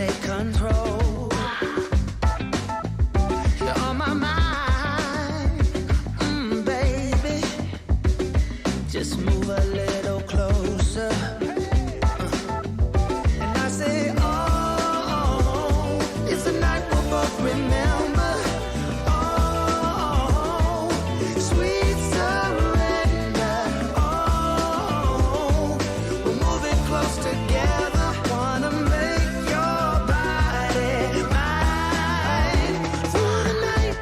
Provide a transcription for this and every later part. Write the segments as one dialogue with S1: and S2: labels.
S1: take control. You're on my mind, baby. Just move a little closer. And I say, oh, it's a night we'll both remember. Oh, sweet surrender. Oh, we're moving close together. Wanna make your body mine through the night.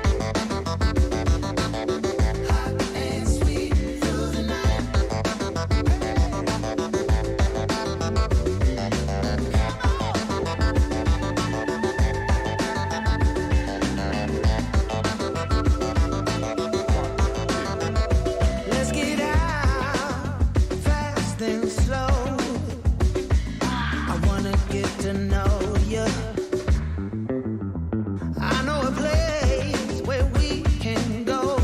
S1: Hot and sweet through the night. Let's get out fast and slow. I wanna get to know you. I know a place where we can go.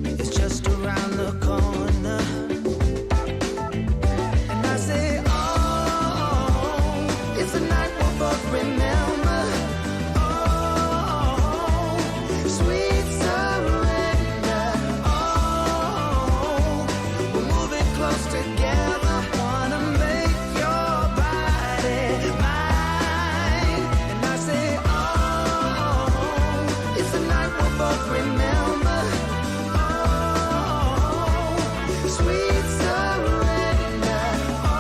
S1: It's just around the corner. And I say, oh, it's a night we'll both remember. Oh, sweet surrender. Oh, we're moving close together. Wanna make your body mine. And I say, oh, it's a night we'll both remember. Oh, sweet surrender. Oh,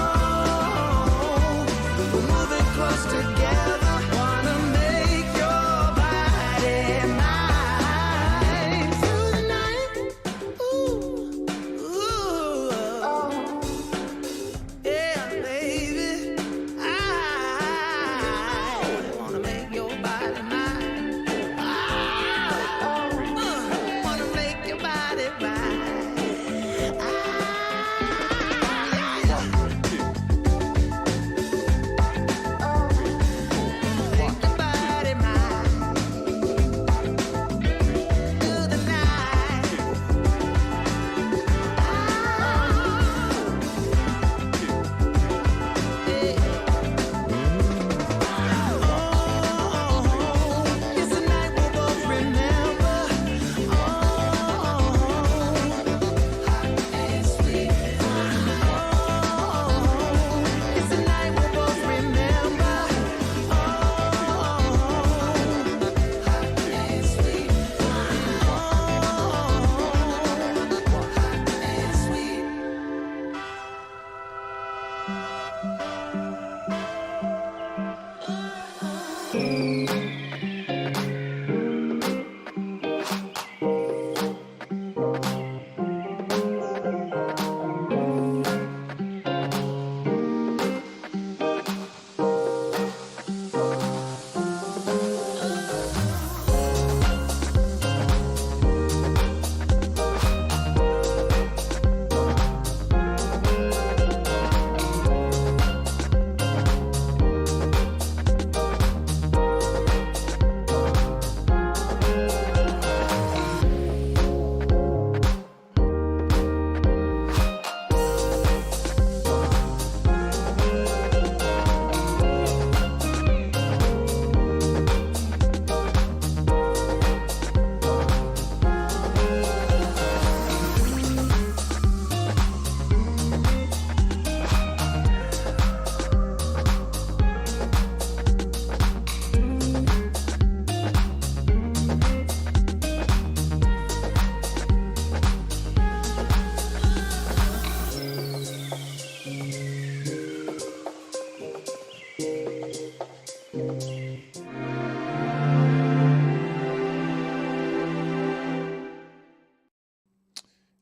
S1: we're moving close together. Wanna make your body mine through the night. Ooh, ooh, yeah, baby. I wanna make your body mine. Wanna make your body mine. Make your body mine through the night. It's a night we'll both remember. Oh, hot and sweet. Oh, it's a night we'll both remember. Oh, hot and sweet. Oh, hot and sweet.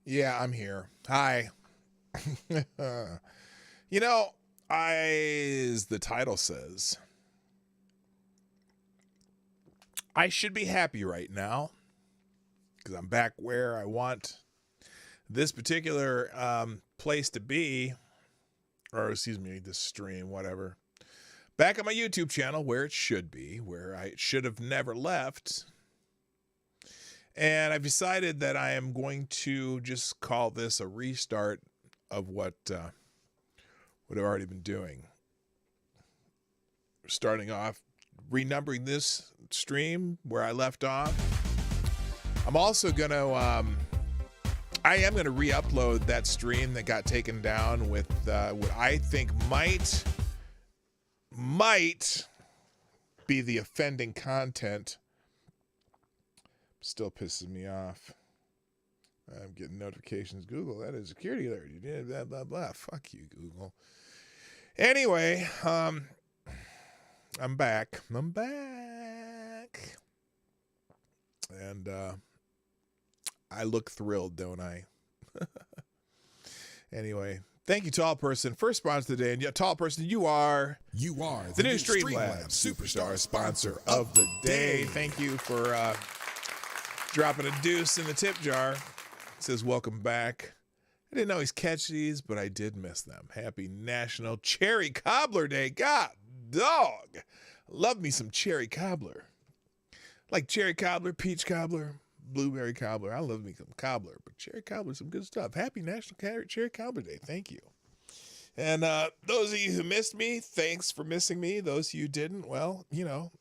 S2: Yeah, I'm here. Hi. You know, as the title says, I should be happy right now because I'm back where I want this particular place to be, or excuse me, this stream, whatever. Back at my YouTube channel where it should be, where I should have never left. And I've decided that I am going to just call this a restart of what I've already been doing. starting off, renumbering this stream where I left off. I'm also going to, I am going to re-upload that stream that got taken down with what I think might be the offending content. Still pisses me off. I'm getting notifications. Google, that is security alert. You did blah, blah, blah. Fuck you, Google. Anyway, I'm back. And I look thrilled, don't I? Anyway, thank you, Tall Person. First sponsor today. And Tall Person, you are the new Streamlabs Superstar sponsor of the day. Thank you for dropping a deuce in the tip jar. It says, welcome back. I didn't always catch these, but I did miss them. Happy National Cherry Cobbler Day. God, dog. Love me some cherry cobbler. Like cherry cobbler, peach cobbler, blueberry cobbler. I love me some cobbler, but cherry cobbler is some good stuff. Happy National Cherry Cobbler Day. Thank you. And those of you who missed me, thanks for missing me. Those of you who didn't, well, you know,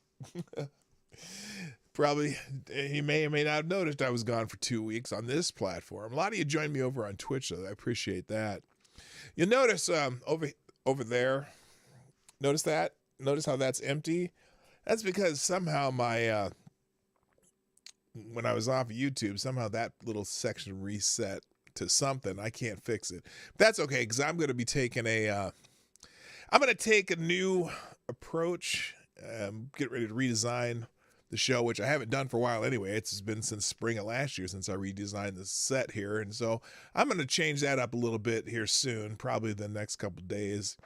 S2: probably you may or may not have noticed I was gone for 2 weeks on this platform. A lot of you joined me over on Twitch, though. I appreciate that. You'll notice over there, notice that? Notice how that's empty? That's because somehow my when I was off of YouTube, somehow that little section reset to something. I can't fix it. But that's okay, because I'm going to be taking I'm going to take a new approach, get ready to redesign the show, which I haven't done for a while anyway. It's been since spring of last year since I redesigned the set here. And so I'm going to change that up a little bit here soon, probably the next couple of days.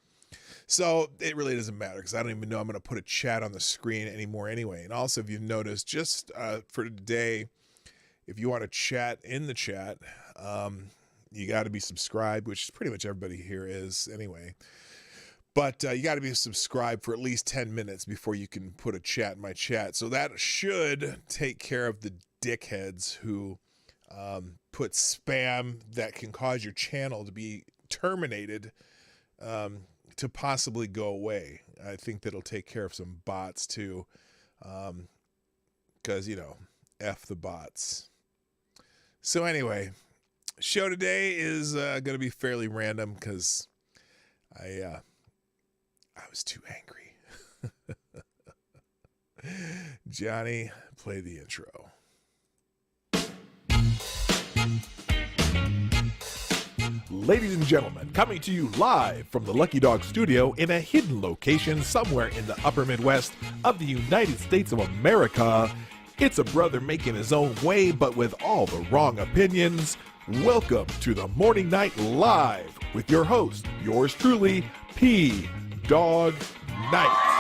S2: So it really doesn't matter because I don't even know I'm going to put a chat on the screen anymore anyway. And also, if you've noticed, just for today, if you want to chat in the chat, you got to be subscribed, which pretty much everybody here is anyway. But you got to be subscribed for at least 10 minutes before you can put a chat in my chat. So that should take care of the dickheads who put spam that can cause your channel to be terminated, to possibly go away. I think that'll take care of some bots too. Because, you know, F the bots. So anyway, show today is going to be fairly random because I was too angry. Johnny, play the intro. Ladies and gentlemen, coming to you live from the Lucky Dog studio in a hidden location somewhere in the upper Midwest of the United States of America, it's a brother making his own way, but with all the wrong opinions. Welcome to the Morning Night Live with your host, yours truly, P. Dawg Knight.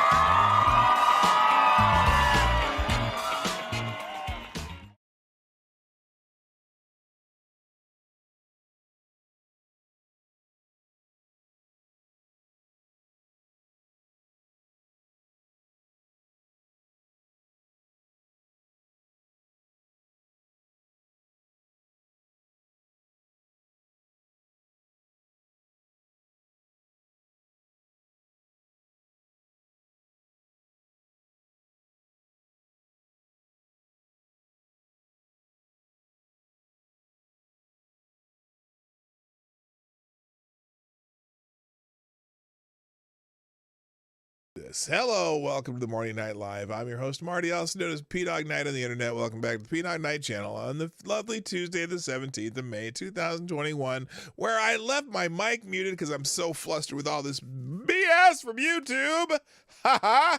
S2: Hello, welcome to the Morning Night Live. I'm your host, Marty, also known as P-Dawg Knight on the internet. Welcome back to the P-Dawg Knight Channel on the lovely Tuesday, the 17th of May, 2021, where I left my mic muted because I'm so flustered with all this BS from YouTube. Haha.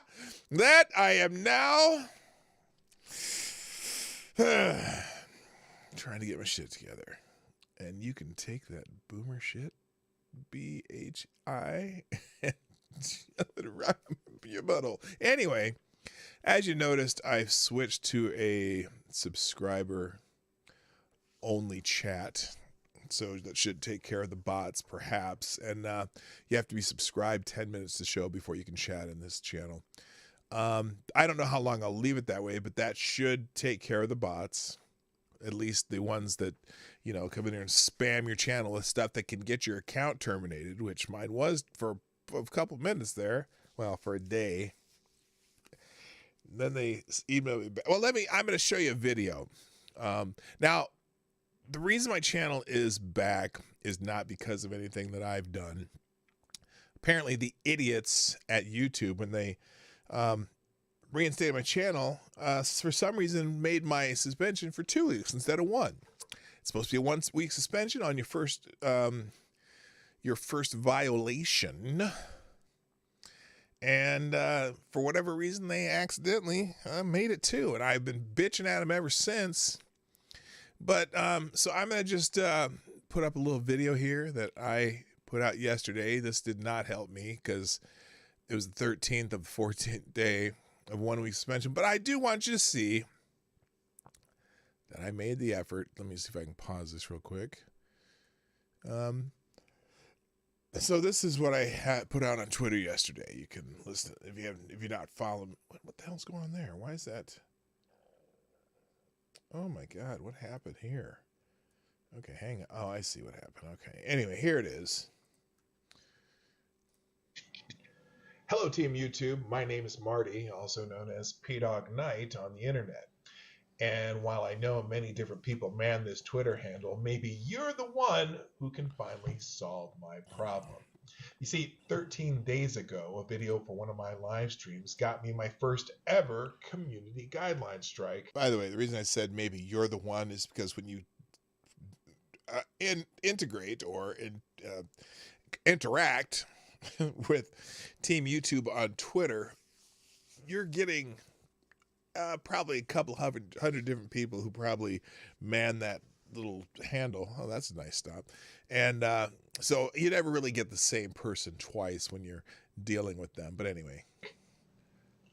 S2: That I am now trying to get my shit together. And you can take that boomer shit, B-H-I, your butthole. Anyway, as you noticed, I've switched to a subscriber only chat, so that should take care of the bots perhaps. And you have to be subscribed 10 minutes to show before you can chat in this channel. I don't know how long I'll leave it that way, but that should take care of the bots, at least the ones that, you know, come in here and spam your channel with stuff that can get your account terminated, which mine was for a couple minutes there. Well, for a day. Then they emailed me back. Well, I'm going to show you a video. Now, the reason my channel is back is not because of anything that I've done. Apparently, the idiots at YouTube, when they reinstated my channel, for some reason made my suspension for 2 weeks instead of 1. It's supposed to be a 1 week suspension on your first violation. And for whatever reason, they accidentally made it 2. And I've been bitching at them ever since. But so I'm going to just put up a little video here that I put out yesterday. This did not help me because it was the 13th of the 14th day of 1 week suspension. But I do want you to see that I made the effort. Let me see if I can pause this real quick. So this is what I had put out on Twitter yesterday. You can listen if you're not following. What the hell's going on there? Why is that? Oh my God, what happened here? Okay, hang on. Oh, I see what happened. Okay. Anyway, here it is. Hello, Team YouTube. My name is Marty, also known as Dawg Knight on the internet. And while I know many different people man this Twitter handle, maybe you're the one who can finally solve my problem. You see, 13 days ago, a video for one of my live streams got me my first ever community guideline strike. By the way, the reason I said maybe you're the one is because when you integrate or interact with Team YouTube on Twitter, you're getting probably a couple hundred different people who probably man that little handle. Oh, that's a nice stop. And so you never really get the same person twice when you're dealing with them. But anyway.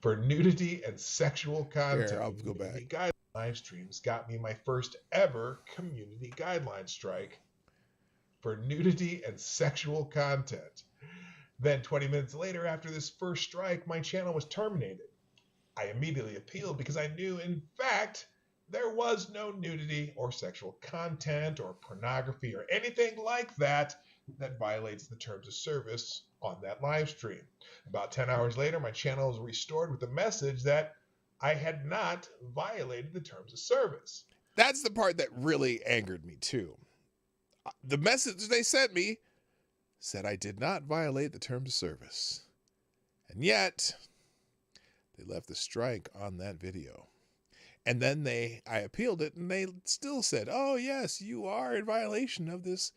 S2: For nudity and sexual content, here, I'll go back. Live streams got me my first ever community guideline strike for nudity and sexual content. Then 20 minutes later, after this first strike, my channel was terminated. I immediately appealed because I knew, in fact, there was no nudity or sexual content or pornography or anything like that that violates the terms of service on that live stream. About 10 hours later, my channel was restored with a message that I had not violated the terms of service. That's the part that really angered me, too. The message they sent me said I did not violate the terms of service. And yet, they left the strike on that video. And then I appealed it, and they still said, oh, yes, you are in violation of this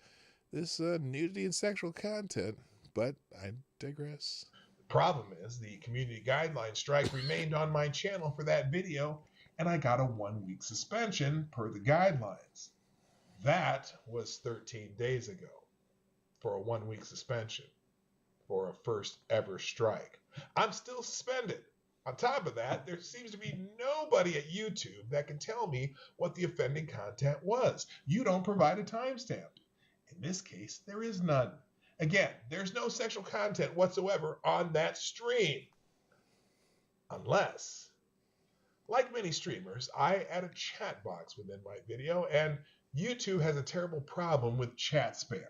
S2: nudity and sexual content. But I digress. The problem is the community guideline strike remained on my channel for that video, and I got a 1 week suspension per the guidelines. That was 13 days ago for a 1 week suspension for a first ever strike. I'm still suspended. On top of that, there seems to be nobody at YouTube that can tell me what the offending content was. You don't provide a timestamp. In this case, there is none. Again, there's no sexual content whatsoever on that stream. Unless, like many streamers, I add a chat box within my video, and YouTube has a terrible problem with chat spam.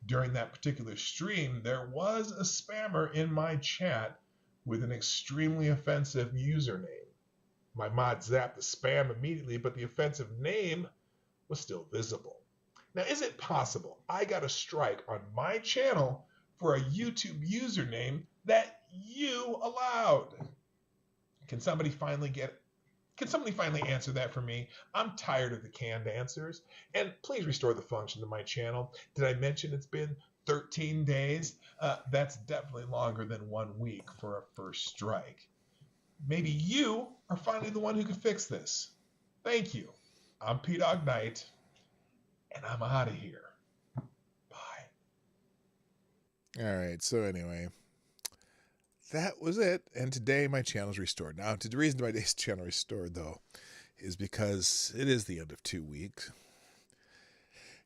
S2: During that particular stream, there was a spammer in my chat with an extremely offensive username. My mod zapped the spam immediately, but the offensive name was still visible. Now, is it possible I got a strike on my channel for a YouTube username that you allowed? Can somebody finally answer that for me? I'm tired of the canned answers. And please restore the function to my channel. Did I mention it's been 13 days? That's definitely longer than 1 week for a first strike. Maybe you are finally the one who can fix this. Thank you. I'm Dawg Knight, and I'm out of here. Bye. All right, so anyway, that was it. And today my channel's restored. Now, the reason my channel restored, though, is because it is the end of 2 weeks.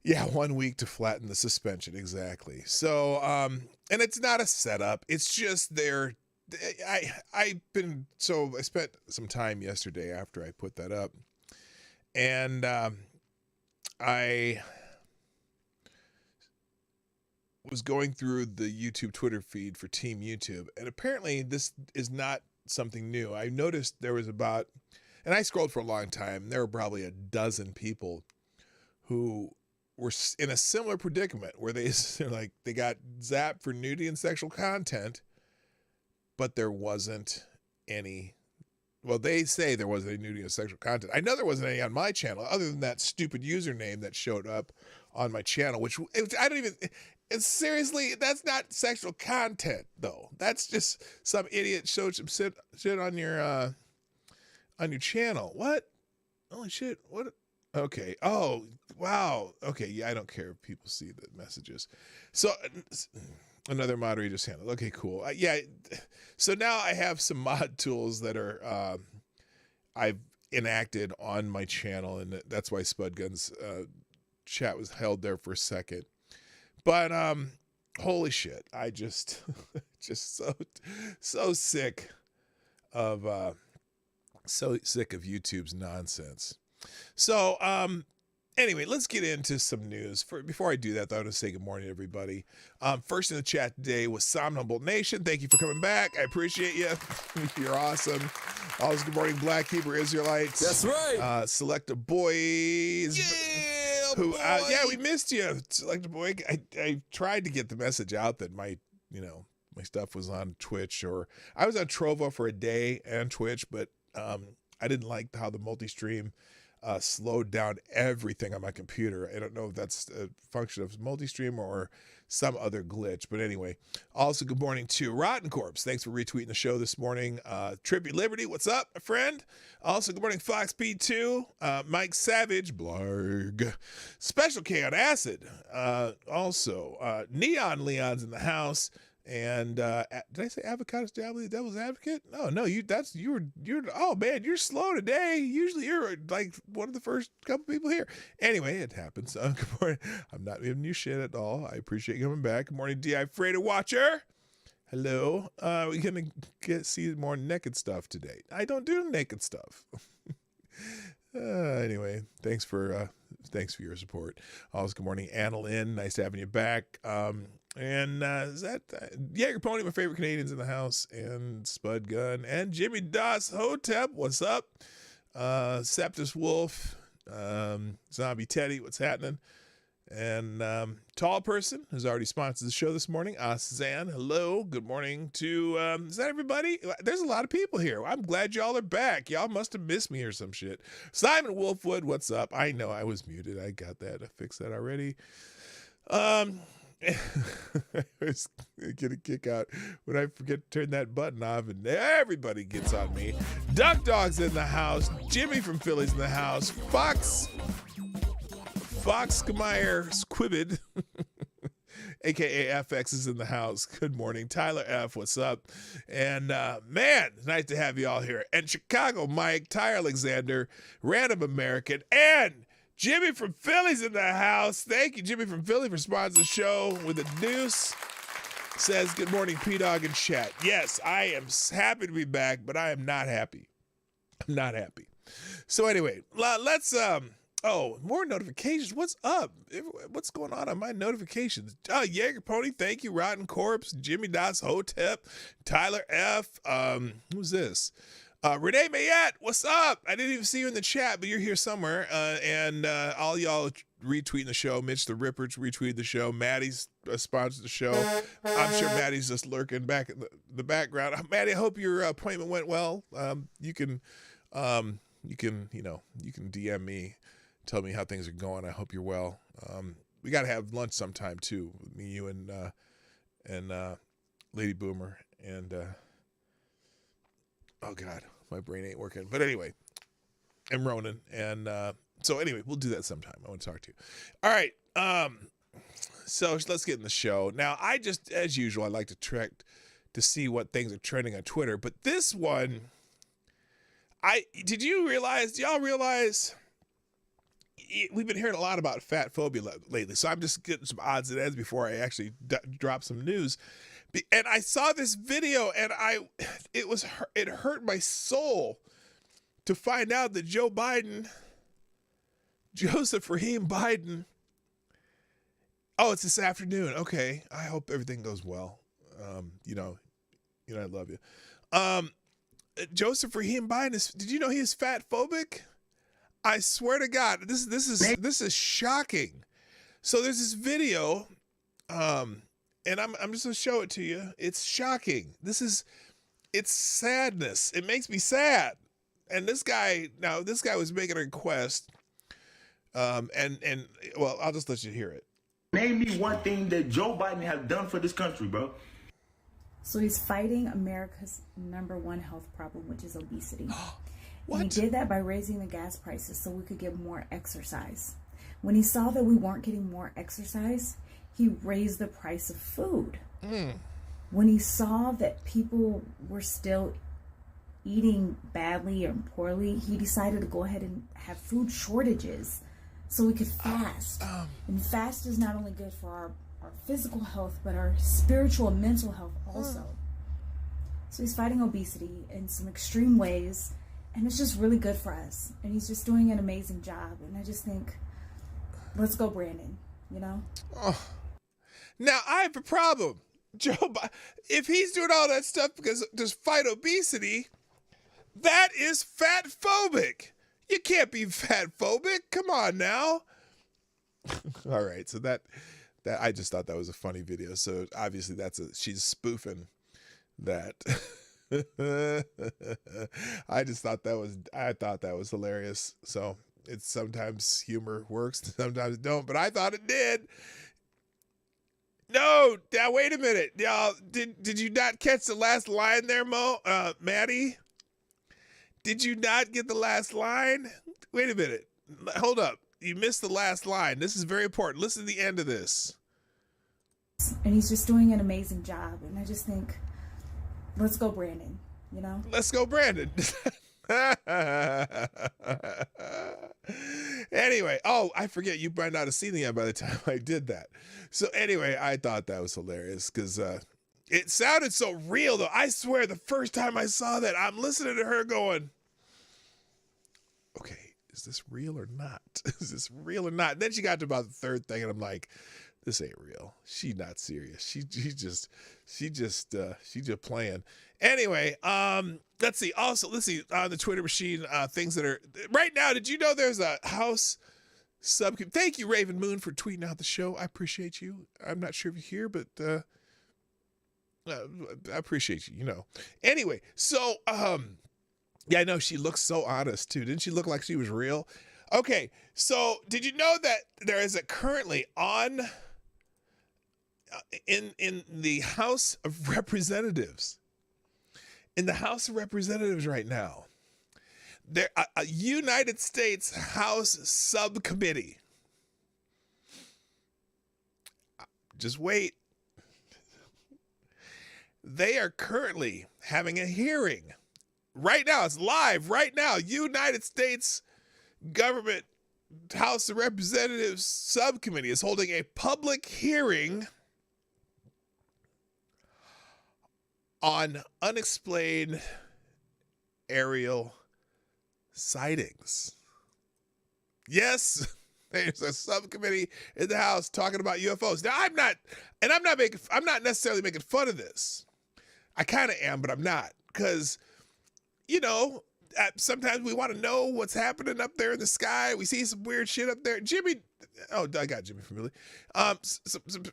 S2: Yeah, 1 week to flatten the suspension, exactly. So, and it's not a setup. It's just there. I spent some time yesterday after I put that up, and I was going through the YouTube Twitter feed for Team YouTube, and apparently this is not something new. I noticed there was about, and I scrolled for a long time, there were probably a dozen people who were in a similar predicament where they got zapped for nudity and sexual content, but there wasn't any. Well, they say there wasn't any nudity and sexual content. I know there wasn't any on my channel, other than that stupid username that showed up on my channel, which I don't even. It's seriously, that's not sexual content though. That's just some idiot showed some shit on your channel. What? Holy shit! What? Okay. Oh, wow. Okay. Yeah, I don't care if people see the messages. So another moderator's handle. Okay, cool. Yeah. So now I have some mod tools that are I've enacted on my channel, and that's why Spudgun's chat was held there for a second. But holy shit! I just so sick of YouTube's nonsense. So, anyway, let's get into some news. Before I do that, though, I want to say good morning, everybody. First in the chat today was Somnambult Nation. Thank you for coming back. I appreciate you. You're awesome. Also, good morning, Black Hebrew Israelites.
S3: That's right.
S2: Selecta Boys.
S3: Yeah,
S2: who,
S3: boy.
S2: yeah, we missed you, Selecta Boy. I tried to get the message out that my stuff was on Twitch, or I was on Trovo for a day and Twitch, but I didn't like how the multi-stream slowed down everything on my computer. I don't know if that's a function of multi-stream or some other glitch, but anyway. Also, good morning to Rotten Corpse. Thanks for retweeting the show this morning. Tribute Liberty, what's up, my friend? Also, good morning, Fox P2, Mike Savage, Blarg, Special K on Acid. Also, Neon Leon's in the house. And did I say Avocados Devil's Advocate? No, you're oh man, you're slow today. Usually you're like one of the first couple people here. Anyway, it happens. Good morning. I'm not giving you shit at all. I appreciate you coming back. Good morning, D.I. Freighter Watcher. Hello. We're gonna see more naked stuff today. I don't do naked stuff. Anyway, thanks for your support. Also, good morning, Anna Lynn. Nice having you back. And is that Jaeger Pony, my favorite Canadians in the house, and Spud Gun, and Jimmy Das Hotep, what's up? Septus Wolf, Zombie Teddy, what's happening? And Tall Person, who's already sponsored the show this morning, Suzanne, hello, good morning to, is that everybody? There's a lot of people here. I'm glad y'all are back. Y'all must have missed me or some shit. Simon Wolfwood, what's up? I know I was muted. I got that. I fixed that already. I was get a kick out when I forget to turn that button off, and everybody gets on me. Duck Dog's in the house. Jimmy from Philly's in the house. Fox Meyer Squibbid, aka FX, is in the house. Good morning, Tyler F. What's up? And man, it's nice to have you all here. And Chicago Mike, Ty Alexander, Random American, and Jimmy from Philly's in the house. Thank you, Jimmy from Philly, for sponsoring the show with a deuce. Says, good morning, P-Dog in chat. Yes, I am happy to be back, but I am not happy. I'm not happy. So anyway, let's, more notifications. What's up? What's going on my notifications? Jaeger Pony, thank you. Rotten Corpse, Jimmy Das Hotep, Tyler F. Who's this? Renee Mayette, what's up? I didn't even see you in the chat, but you're here somewhere. And all y'all retweeting the show. Mitch the Ripper retweeted the show. Maddie's sponsored the show. I'm sure Maddie's just lurking back in the background. Maddie, I hope your appointment went well. You can DM me, tell me how things are going. I hope you're well. We got to have lunch sometime too, me, you, and Lady Boomer, and oh God, my brain ain't working. But anyway, and Ronan. And so anyway, we'll do that sometime. I want to talk to you. All right. So let's get in the show. Now, I just, as usual, I like to track to see what things are trending on Twitter. But this one, do y'all realize we've been hearing a lot about fat phobia lately. So I'm just getting some odds and ends before I actually drop some news. And I saw this video, and it hurt my soul to find out that Joseph Rahim Biden. Oh, it's this afternoon. Okay, I hope everything goes well. I love you. Joseph Raheem Biden is. Did you know he is fat phobic? I swear to God, this is shocking. So there's this video, and I'm just gonna show it to you. It's shocking. It's sadness. It makes me sad. And this guy was making a request, and well, I'll just let you hear it.
S3: Name me one thing that Joe Biden has done for this country, bro.
S4: So he's fighting America's #1 health problem, which is obesity.
S2: What?
S4: And he did that by raising the gas prices so we could get more exercise. When he saw that we weren't getting more exercise, he raised the price of food. When he saw that people were still eating badly or poorly, he decided to go ahead and have food shortages so we could fast. And fast is not only good for our physical health, but our spiritual and mental health also. So he's fighting obesity in some extreme ways, and it's just really good for us. And he's just doing an amazing job. And I just think, let's go, Brandon, you know?
S2: Now, I have a problem. Joe Biden, if he's doing all that stuff because to fight obesity, that is fat phobic. You can't be fat phobic. Come on now. All right, so that I just thought that was a funny video. So obviously she's spoofing that. I thought that was hilarious. So it's sometimes humor works, sometimes it don't, but I thought it did. No, now wait a minute, y'all. Did you not catch the last line there, Maddie? Did you not get the last line? Wait a minute. Hold up. You missed the last line. This is very important. Listen to the end of this.
S4: And he's just doing an amazing job. And I just think, let's go, Brandon, you know?
S2: Let's go, Brandon. Anyway, I forget, you might not have seen the end by the time I did that. So anyway, I thought that was hilarious because it sounded so real, though. I swear, the first time I saw that, I'm listening to her going, okay, is this real or not? Is this real or not? And then she got to about the third thing, and I'm like, this ain't real. She's not serious. She just playing. Anyway, let's see. Also, let's see on the Twitter machine, things that are right now. Did you know there's a House subcommittee? Thank you, Raven Moon, for tweeting out the show. I appreciate you. I'm not sure if you're here, but I appreciate you. You know. Anyway, so yeah, I know she looks so honest too. Didn't she look like she was real? Okay, so did you know that there is currently on in the House of Representatives? In the House of Representatives right now, there a United States House subcommittee. Just wait. They are currently having a hearing. Right now, it's live. Right now, United States Government House of Representatives Subcommittee is holding a public hearing on unexplained aerial sightings. Yes, there's a subcommittee in the House talking about UFOs. Now, I'm not necessarily making fun of this. I kind of am, but I'm not, because, you know, sometimes we want to know what's happening up there in the sky. We see some weird shit up there. Jimmy, I got Jimmy familiar.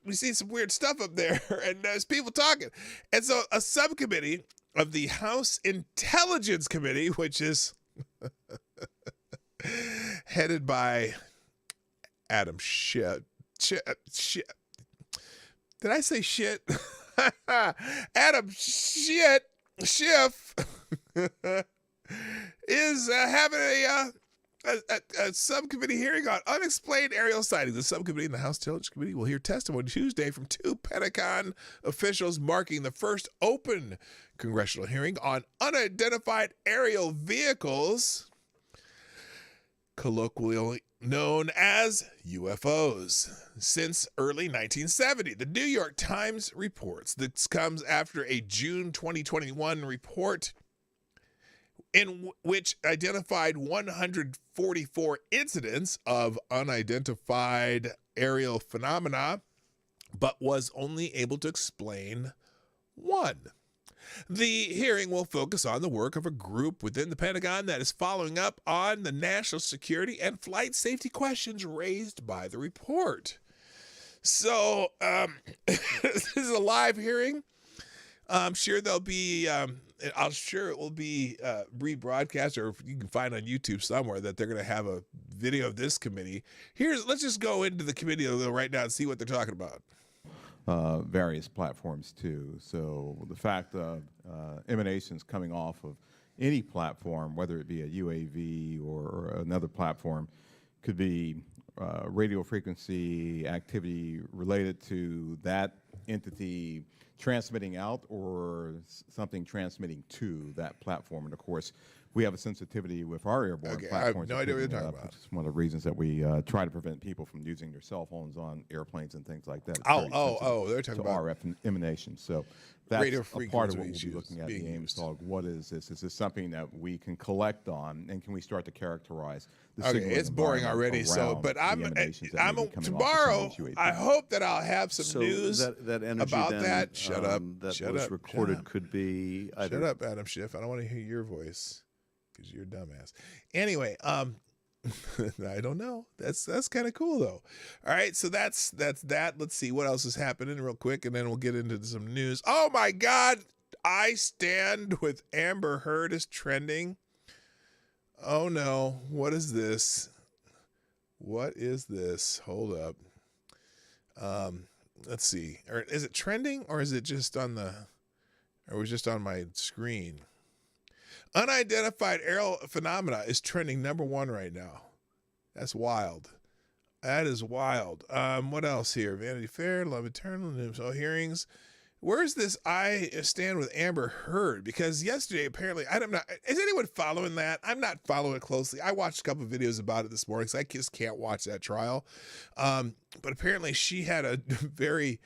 S2: We see some weird stuff up there, and there's people talking. And so a subcommittee of the House Intelligence Committee, which is headed by Adam Schiff. Did I say shit? Adam Schiff is having a subcommittee hearing on unexplained aerial sightings. The subcommittee in the House Intelligence Committee will hear testimony Tuesday from 2 Pentagon officials, marking the first open congressional hearing on unidentified aerial vehicles, colloquially known as UFOs, since early 1970. The New York Times reports this comes after a June 2021 report in which identified 144 incidents of unidentified aerial phenomena, but was only able to explain one. The hearing will focus on the work of a group within the Pentagon that is following up on the national security and flight safety questions raised by the report. So, this is a live hearing. I'm sure there'll be, I'm sure it will be rebroadcast, or you can find on YouTube somewhere that they're going to have a video of this committee. Let's just go into the committee right now and see what they're talking about.
S5: Various platforms too. So the fact of emanations coming off of any platform, whether it be a UAV or another platform, could be radio frequency activity related to that entity transmitting out or something transmitting to that platform. And of course, we have a sensitivity with our airborne platforms.
S2: I have no idea what you're talking about.
S5: It's one of the reasons that we try to prevent people from using their cell phones on airplanes and things like that. It's
S2: They're talking about
S5: RF emanations. So that's
S2: radio
S5: a
S2: frequency
S5: part of what we'll be
S2: issues
S5: looking at
S2: being
S5: the Ames
S2: used.
S5: Dawg. What is this? Is this something that we can collect on, and can we start to characterize the
S2: Okay,
S5: signaling
S2: it's boring
S5: environment
S2: already. So,
S5: around
S2: but
S5: the emanations that may be coming off of
S2: tomorrow.
S5: some of these
S2: I
S5: UAVs?
S2: hope that I'll have some news
S6: that energy
S2: about
S6: then,
S2: that. Shut up.
S6: That
S2: Shut
S6: was
S2: up.
S6: recorded
S2: Shut up.
S6: could be either.
S2: Shut up, Adam Schiff. I don't want to hear your voice because you're a dumbass. Anyway, I don't know. That's kind of cool though. All right, so that's that. Let's see what else is happening real quick, and then we'll get into some news. Oh my God, I Stand with Amber Heard is trending. Oh no, what is this? What is this? Hold up. Let's see. Or is it trending, or is it just on the? Or was just on my screen? Unidentified aerial phenomena is trending #1 right now. That's wild. That is wild. What else here? Vanity Fair, Love Eternal, News, all hearings. Where's this I Stand with Amber Heard? Because yesterday, apparently, is anyone following that? I'm not following it closely. I watched a couple of videos about it this morning, so I just can't watch that trial. But apparently she had a very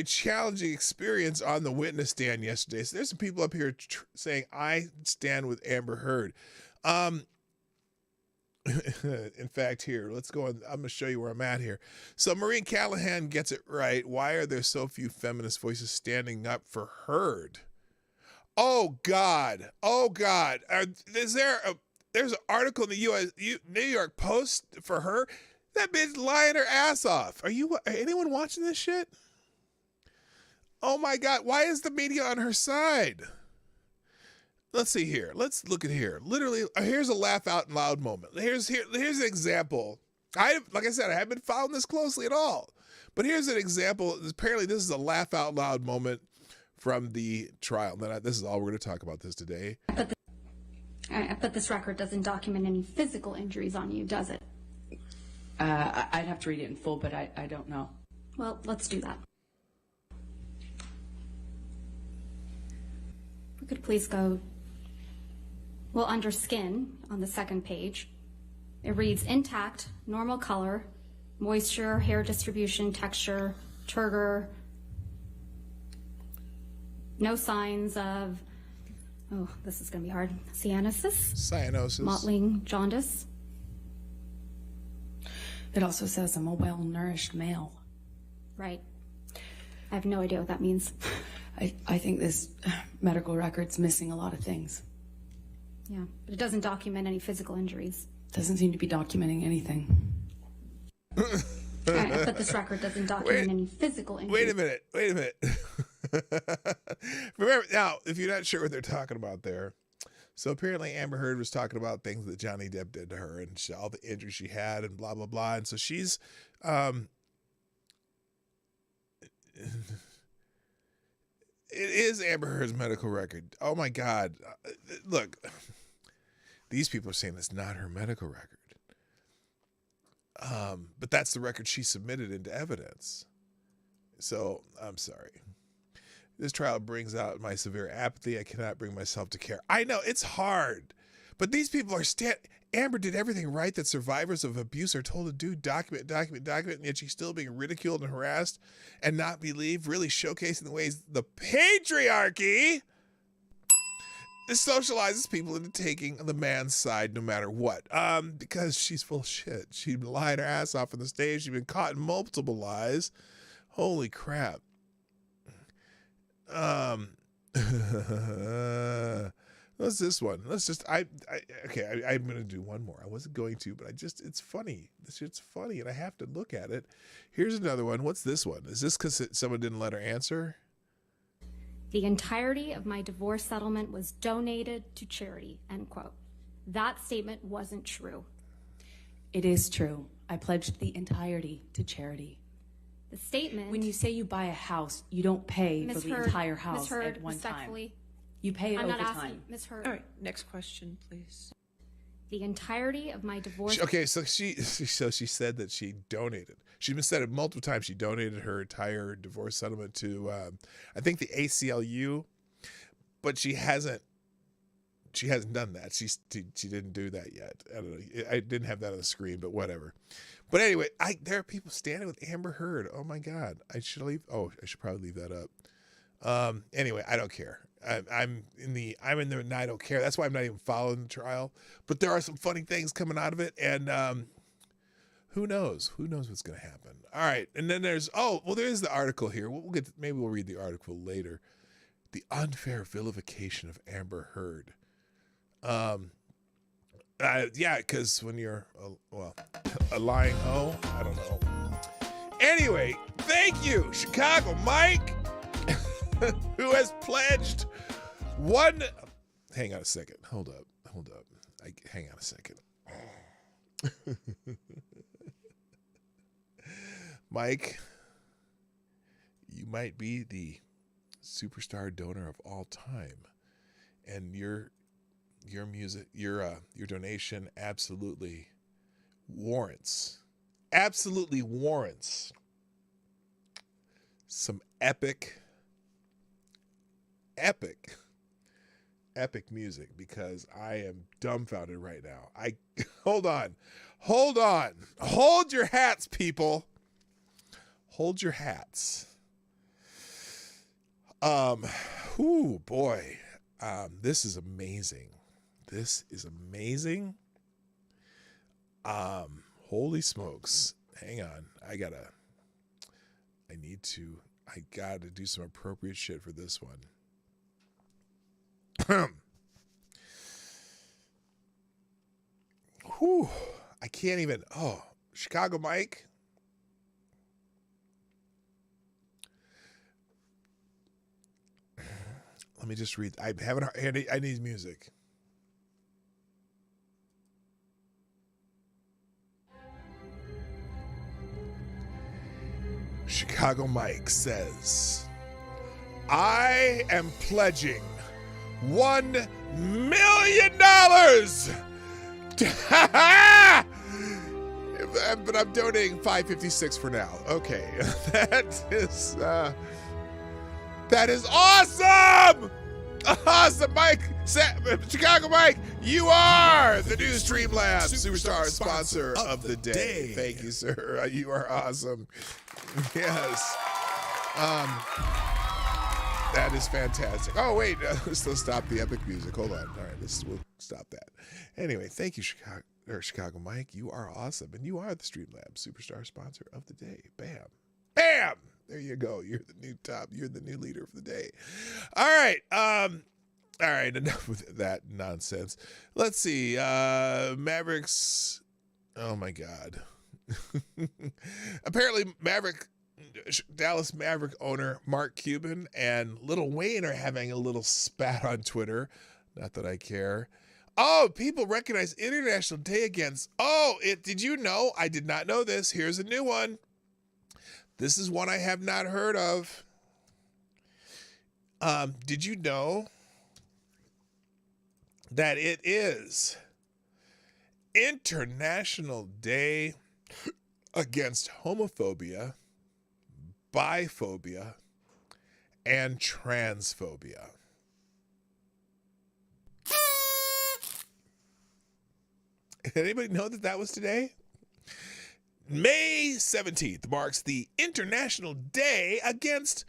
S2: challenging experience on the witness stand yesterday. So there's some people up here saying, I stand with Amber Heard. In fact, here, let's go on. I'm going to show you where I'm at here. So Maureen Callahan gets it right. Why are there so few feminist voices standing up for Heard? Oh, God. Oh, God. There's an article in the New York Post for her? That bitch lying her ass off. Are anyone watching this shit? Oh my God, why is the media on her side? Let's see here. Let's look at here. Literally, here's a laugh out loud moment. Here's an example. Like I said, I haven't been following this closely at all. But here's an example. Apparently, this is a laugh out loud moment from the trial. This is all we're going to talk about this today.
S7: But this record doesn't document any physical injuries on you, does it?
S8: I'd have to read it in full, but I don't know.
S7: Well, let's do that. We could please go, well, under skin on the second page. It reads intact, normal color, moisture, hair distribution, texture, turgor, no signs of, oh, this is going to be hard, cyanosis, mottling, jaundice.
S8: It also says I'm a well-nourished male.
S7: Right. I have no idea what that means.
S8: I think this medical record's missing a lot of things.
S7: Yeah, but it doesn't document any physical injuries.
S8: Doesn't seem to be documenting anything.
S7: But this record doesn't document any physical injuries.
S2: Wait a minute. Remember, now, if you're not sure what they're talking about there, so apparently Amber Heard was talking about things that Johnny Depp did to her and all the injuries she had and blah, blah, blah. And so she's, it is Amber Heard's medical record. Oh my God. Look, these people are saying it's not her medical record. But that's the record she submitted into evidence. So I'm sorry. This trial brings out my severe apathy. I cannot bring myself to care. I know it's hard, but these people are Amber did everything right that survivors of abuse are told to do, document, and yet she's still being ridiculed and harassed and not believed, really showcasing the ways the patriarchy socializes people into taking the man's side no matter what. Because she's full of shit. She's been lying her ass off on the stage. She's been caught in multiple lies. Holy crap. What's this one? Let's just I'm gonna do one more. I wasn't going to, but it's funny. This shit's funny, and I have to look at it. Here's another one. What's this one? Is this because someone didn't let her answer?
S7: The entirety of my divorce settlement was donated to charity, end quote. That statement wasn't true.
S8: It is true. I pledged the entirety to charity.
S7: The statement...
S8: When you say you buy a house, you don't pay for the entire house
S7: Ms. Heard,
S8: at one time.
S7: respectfully,
S8: You pay it
S7: I'm
S8: over
S7: not asking,
S8: time.
S7: Ms. Heard.
S6: All right, next question, please.
S7: The entirety of my divorce...
S2: Okay, so she said that she donated. She's been said it multiple times. She donated her entire divorce settlement to, I think, the ACLU, but she hasn't done that. She didn't do that yet. I don't know. I didn't have that on the screen, but whatever. But anyway, there are people standing with Amber Heard. Oh my God, I should probably leave that up. Anyway, I don't care. I'm in there and I don't care. That's why I'm not even following the trial. But there are some funny things coming out of it, and who knows? Who knows what's going to happen? All right, and then there's there's the article here. Maybe we'll read the article later. The unfair vilification of Amber Heard. Yeah, because when you're a lying hoe, I don't know. Anyway, thank you, Chicago Mike, who has pledged one. Hang on a second. Hold up. Hang on a second. Mike, you might be the superstar donor of all time, and your music, your donation absolutely warrants some epic music, because I am dumbfounded right now. Hold your hats, people. Hold your hats. Ooh, boy. This is amazing. Holy smokes. Hang on. I gotta do some appropriate shit for this one. Whew. I can't even. Oh, Chicago Mike. Let me just read. I need music. Chicago Mike says, I am pledging $1 million. But I'm donating $556 for now. Okay. That is awesome! Awesome, Mike! Chicago Mike, you are the new Streamlabs Superstar Sponsor of the Day. Thank you, sir. You are awesome. Yes. That is fantastic. Oh, wait. Let's stop the epic music. Hold on. All right, we'll stop that. Anyway, thank you, Chicago Mike. You are awesome. And you are the Streamlabs Superstar Sponsor of the Day. Bam. Bam! There you go. You're the new leader of the day. All right. All right. Enough with that nonsense. Let's see. Mavericks. Oh my God. Apparently Dallas Maverick owner Mark Cuban and Lil Wayne are having a little spat on Twitter. Not that I care. Oh, people recognize International Day against. Did you know? I did not know this. Here's a new one. This is one I have not heard of. Did you know that it is International Day against homophobia, biphobia, and transphobia? Anybody know that was today? May 17th marks the International Day against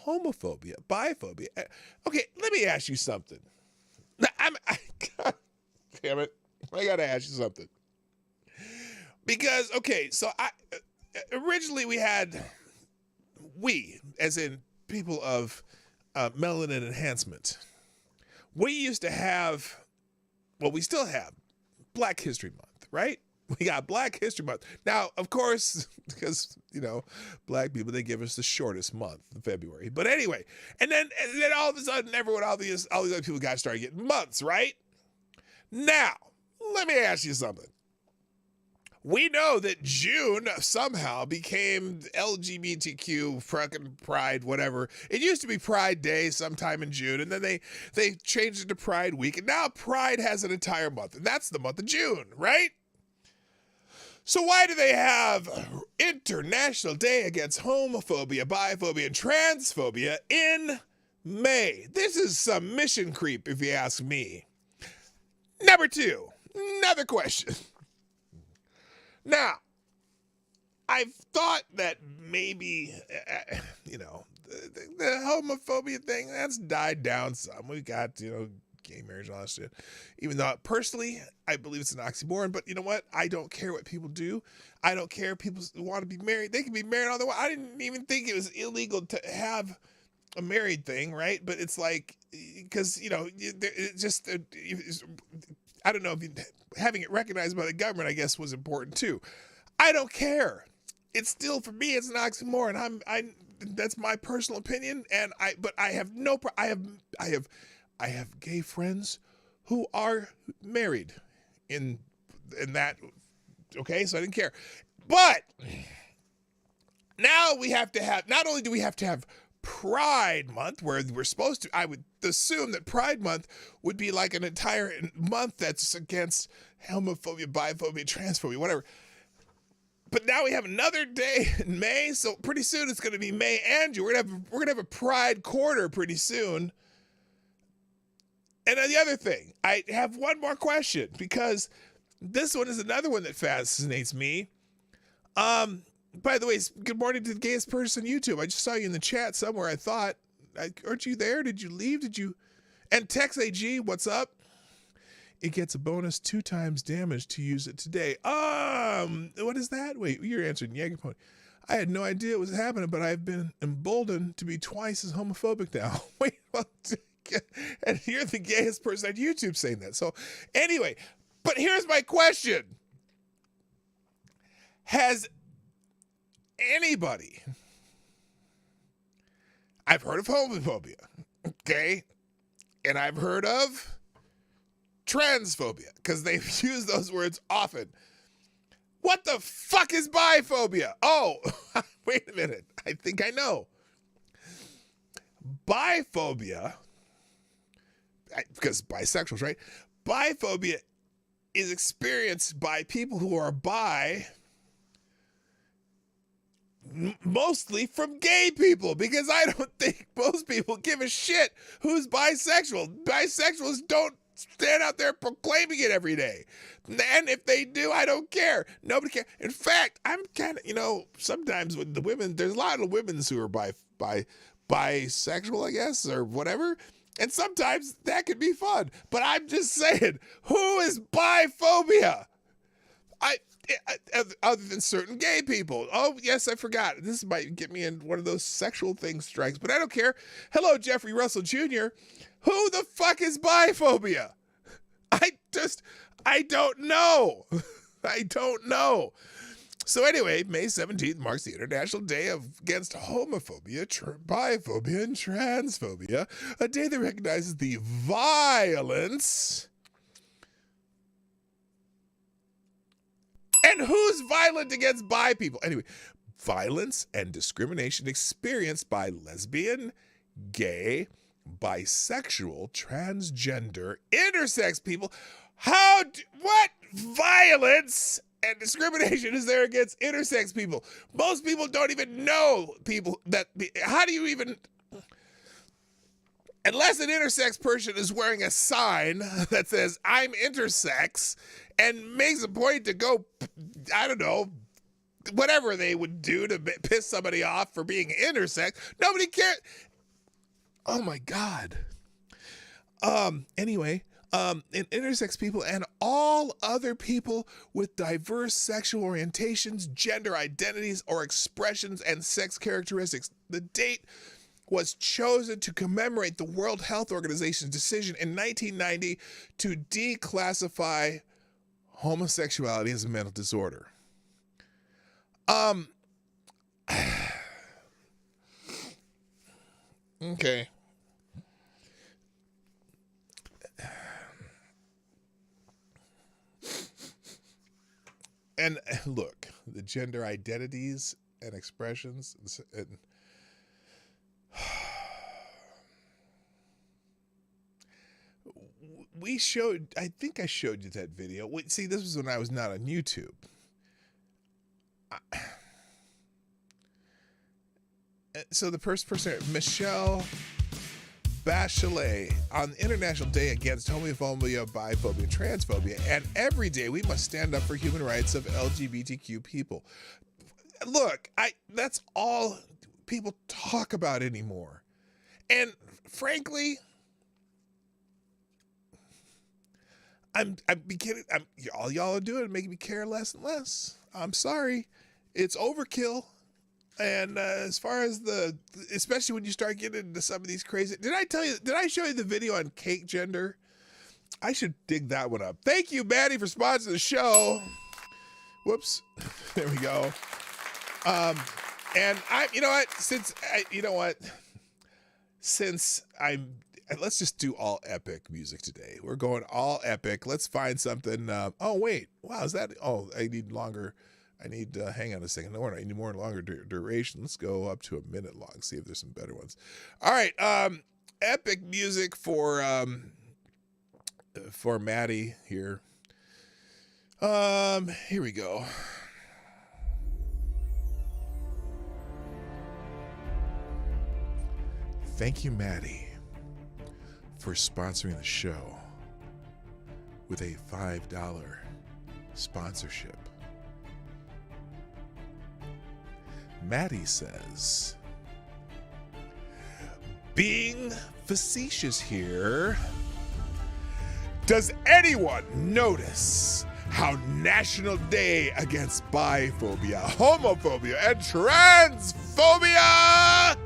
S2: homophobia, biphobia. Okay, let me ask you something. Damn it. I got to ask you something. Because, okay, so originally we, as in people of melanin enhancement. We used to have, well, we still have Black History Month, right? We got Black History Month. Now, of course, because, you know, black people, they give us the shortest month, February. But anyway, and then all of a sudden, all these other people got started getting months, right? Now, let me ask you something. We know that June somehow became LGBTQ, fucking Pride, whatever. It used to be Pride Day sometime in June, and then they changed it to Pride Week, and now Pride has an entire month, and that's the month of June, right? So why do they have International Day Against Homophobia, Biphobia, and Transphobia in May? This is some mission creep, if you ask me. Number two, another question. Now, I've thought that maybe, you know, the homophobia thing, that's died down some. We got, you know, gay marriage and all that shit. Even though, personally, I believe it's an oxymoron. But you know what? I don't care what people do. I don't care if people want to be married. They can be married all the way. I didn't even think it was illegal to have a married thing, right? But it's like, because, you know, it's just, I don't know if having it recognized by the government, I guess, was important too. I don't care. It's still, for me, it's an oxymoron. That's my personal opinion, but I have no. I have gay friends who are married in that. Okay, so I didn't care, but now we have to have. Not only do we have to have Pride Month, where we're supposed to, I would assume that Pride Month would be like an entire month that's against homophobia, biphobia, transphobia, whatever. But now we have another day in May, so pretty soon it's going to be May and June. We're gonna have a Pride quarter pretty soon. And then the other thing, I have one more question, because this one is another one that fascinates me. By the way, good morning to the gayest person on YouTube. I just saw you in the chat somewhere. I thought, aren't you there? Did you leave? And Tex AG, what's up? It gets a bonus 2 times damage to use it today. What is that? Wait, you're answering Jägerpony. I had no idea it was happening, but I've been emboldened to be twice as homophobic now. Wait, and you're the gayest person on YouTube saying that. So anyway, but here's my question. Has anybody, I've heard of homophobia, okay? And I've heard of transphobia, because they've used those words often. What the fuck is biphobia? Oh, wait a minute. I think I know. Biphobia, because bisexuals, right? Biphobia is experienced by people who are bi, mostly from gay people, because I don't think most people give a shit who's bisexual. Bisexuals don't stand out there proclaiming it every day. And if they do, I don't care. Nobody cares. In fact, I'm kind of, you know, sometimes with the women, there's a lot of women who are bisexual, I guess, or whatever. And sometimes that could be fun. But I'm just saying, who is biphobia? Other than certain gay people. Oh, yes, I forgot. This might get me in one of those sexual thing strikes, but I don't care. Hello, Jeffrey Russell Jr. Who the fuck is biphobia? I don't know. I don't know. So anyway, May 17th marks the International Day Against Homophobia, Biphobia, and Transphobia, a day that recognizes the violence. And who's violent against bi people? Anyway, violence and discrimination experienced by lesbian, gay, bisexual, transgender, intersex people. What violence and discrimination is there against intersex people? Most people don't even know people that, how do you even, unless an intersex person is wearing a sign that says, I'm intersex, and makes a point to go, I don't know, whatever they would do to piss somebody off for being intersex, nobody cares. Oh my God. Anyway, and intersex people and all other people with diverse sexual orientations, gender identities, or expressions and sex characteristics. The date was chosen to commemorate the World Health Organization's decision in 1990 to declassify homosexuality as a mental disorder. Okay. And look, the gender identities and expressions, and I think I showed you that video. Wait, see, this was when I was not on YouTube. So the first person, Michelle Bachelet, on the International Day Against Homophobia, Biphobia, and Transphobia, and every day we must stand up for human rights of LGBTQ people. Look, that's all people talk about anymore. And frankly, I'm beginning. All y'all are doing is making me care less and less. I'm sorry, it's overkill. And as far as especially when you start getting into some of these crazy, did I show you the video on cake gender? I should dig that one up. Thank you, Maddie, for sponsoring the show. Whoops, there we go. And let's just do all epic music today. We're going all epic. Let's find something. Oh wait, wow, is that? Oh, I need longer. Hang on a second. No, I need more longer duration. Let's go up to a minute long. See if there's some better ones. All right. Epic music for Maddie here. Here we go. Thank you, Maddie, for sponsoring the show with a $5 sponsorship. Maddie says, being facetious here, does anyone notice how National Day Against Biphobia, Homophobia, and Transphobia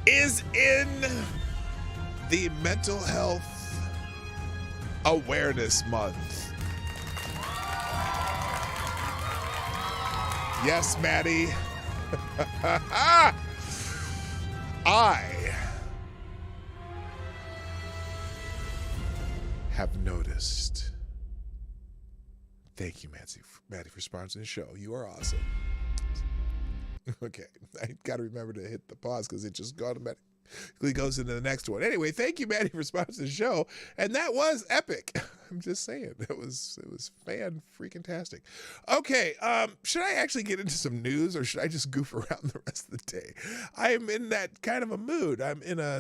S2: is in the Mental Health Awareness Month? Yes, Maddie. I have noticed. Thank you, Maddie, for sponsoring the show. You are awesome. Okay, I got to remember to hit the pause because it just automatically goes into the next one. Anyway, thank you, Maddie, for sponsoring the show, and that was epic. I'm just saying, it was fan-freaking-tastic. Okay, should I actually get into some news, or should I just goof around the rest of the day? I'm in that kind of a mood.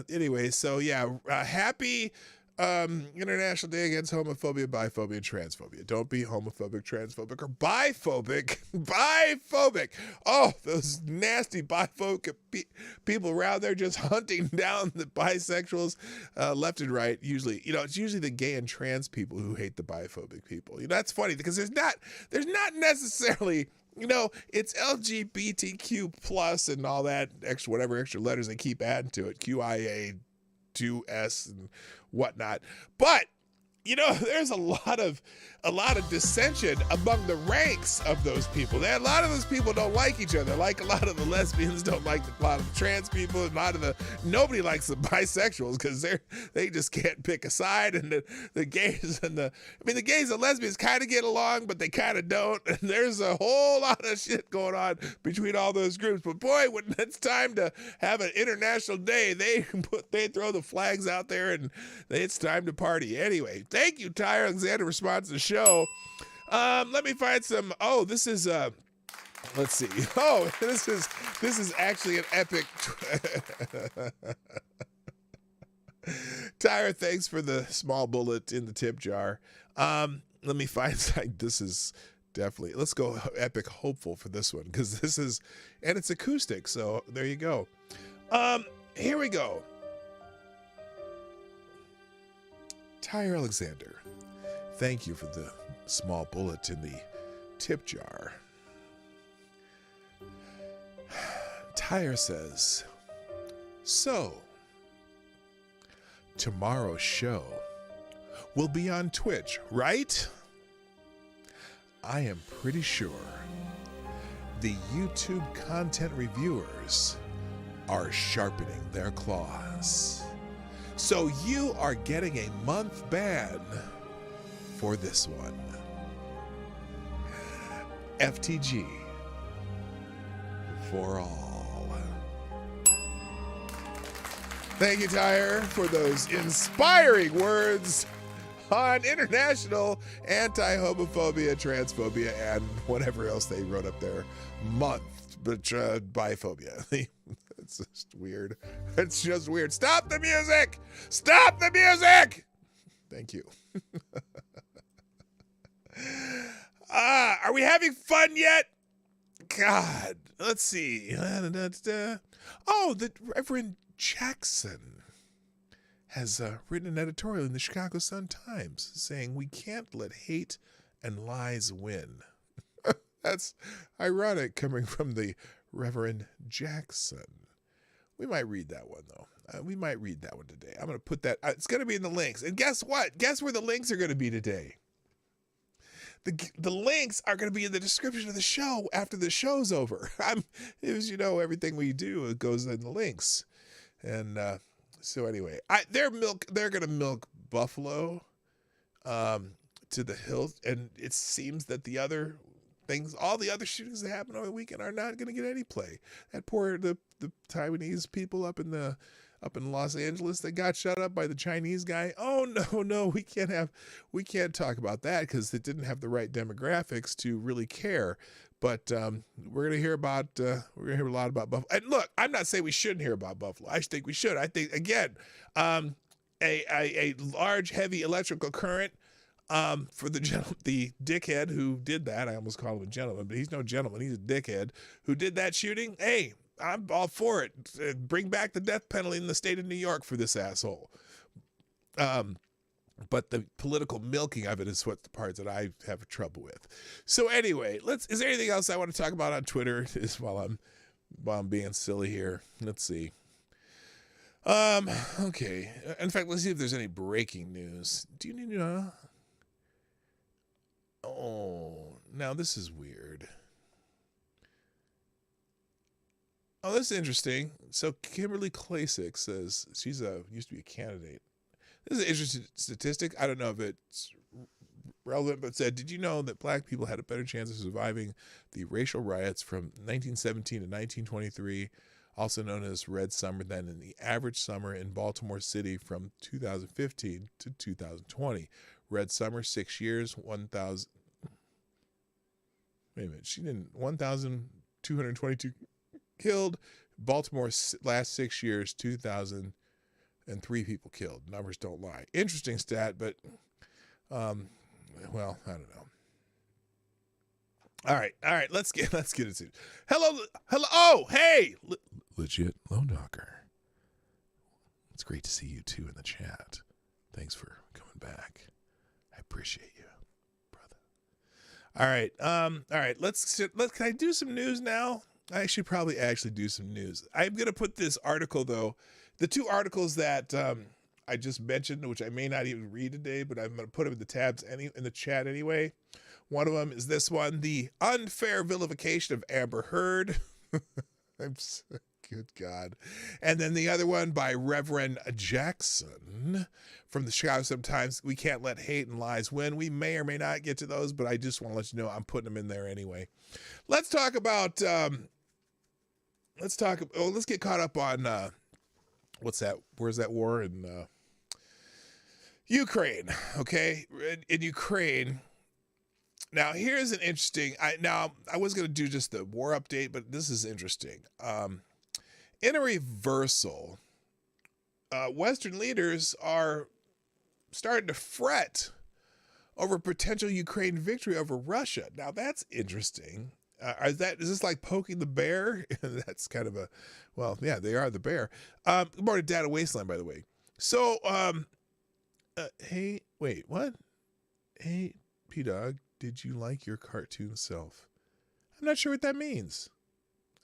S2: Anyway, so yeah, happy International Day Against Homophobia, Biphobia, and Transphobia. Don't be homophobic, transphobic, or biphobic. Biphobic. Oh, those nasty biphobic people around there just hunting down the bisexuals left and right. Usually, it's usually the gay and trans people who hate the biphobic people. That's funny because there's not necessarily, it's LGBTQ plus and all that whatever extra letters they keep adding to it, QIA, 2S and whatnot. But there's a lot of dissension among the ranks of those people. A lot of those people don't like each other. Like a lot of the lesbians don't like a lot of the trans people. Nobody likes the bisexuals because they just can't pick a side. And the gays and the gays and lesbians kind of get along, but they kind of don't. And there's a whole lot of shit going on between all those groups. But boy, when it's time to have an international day, they throw the flags out there and it's time to party. Anyway, thank you, Ty Alexander, for sponsoring the show. Let me find some. Oh, this is let's see. Oh, this is actually an epic. Tyra, thanks for the small bullet in the tip jar. Let me find. This is definitely. Let's go epic hopeful for this one because and it's acoustic. So there you go. Here we go. Tyra Alexander, thank you for the small bullet in the tip jar. Tyra says, So, tomorrow's show will be on Twitch, right? I am pretty sure the YouTube content reviewers are sharpening their claws. So you are getting a month ban for this one. FTG for all. Thank you, Tyre, for those inspiring words on International Anti-Homophobia, Transphobia, and whatever else they wrote up there. Month, but biphobia. It's just weird. It's just weird. Stop the music! Stop the music! Thank you. Are we having fun yet? God, let's see. Oh, the Reverend Jackson has written an editorial in the Chicago Sun-Times saying we can't let hate and lies win. That's ironic coming from the Reverend Jackson. We might read that one, though. We might read that one today. I'm going to put that. It's going to be in the links. And guess what? Guess where the links are going to be today? The links are going to be in the description of the show after the show's over. As you know, everything we do, it goes in the links. And so anyway, they're going to milk Buffalo to the hilt. And it seems that the other things, all the other shootings that happened over the weekend are not going to get any play. That poor, the Taiwanese people up in Los Angeles that got shot up by the Chinese guy. Oh no, we can't talk about that because it didn't have the right demographics to really care. But we're gonna hear a lot about Buffalo. And look, I'm not saying we shouldn't hear about Buffalo. I think we should. I think again, a large, heavy electrical current for the dickhead who did that. I almost call him a gentleman, but he's no gentleman. He's a dickhead who did that shooting. Hey, I'm all for it. Bring back the death penalty in the state of New York for this asshole. But the political milking of it is what the parts that I have trouble with. So anyway, is there anything else I want to talk about on Twitter? Is while I'm being silly here. Let's see. Okay. In fact, let's see if there's any breaking news. Do you need to know? Oh, now this is weird. Oh, this is interesting. So Kimberly Klasick says she's used to be a candidate. This is an interesting statistic. I don't know if it's relevant, but said, did you know that black people had a better chance of surviving the racial riots from 1917 to 1923, also known as Red Summer, than in the average summer in Baltimore City from 2015 to 2020? Red Summer, 6 years, 1,000. Wait a minute. She didn't. 1,222 killed. Baltimore last 6 years, 2,003 people killed. Numbers don't lie. Interesting stat, but well, I don't know. All right. Let's get into it. Hello. Oh, hey, legit Lone Knocker. It's great to see you too in the chat. Thanks for coming back. I appreciate you, brother. All right. Can I do some news now? I should probably do some news. I'm going to put this article, though. The two articles that I just mentioned, which I may not even read today, but I'm going to put them in the tabs in the chat anyway. One of them is this one, the unfair vilification of Amber Heard. Good God. And then the other one by Reverend Jackson from the Chicago Sun-Times. We can't let hate and lies win. We may or may not get to those, but I just want to let you know I'm putting them in there anyway. Let's talk about... let's get caught up on what's that? Where's that war in Ukraine? Okay, in Ukraine. Now here's an interesting. I was going to do just the war update, but this is interesting. In a reversal, Western leaders are starting to fret over potential Ukraine victory over Russia. Now that's interesting. Is this like poking the bear? That's kind of yeah, they are the bear. Good morning, Data Wasteland, by the way. So, hey, wait, what? Hey, P-Dog, did you like your cartoon self? I'm not sure what that means.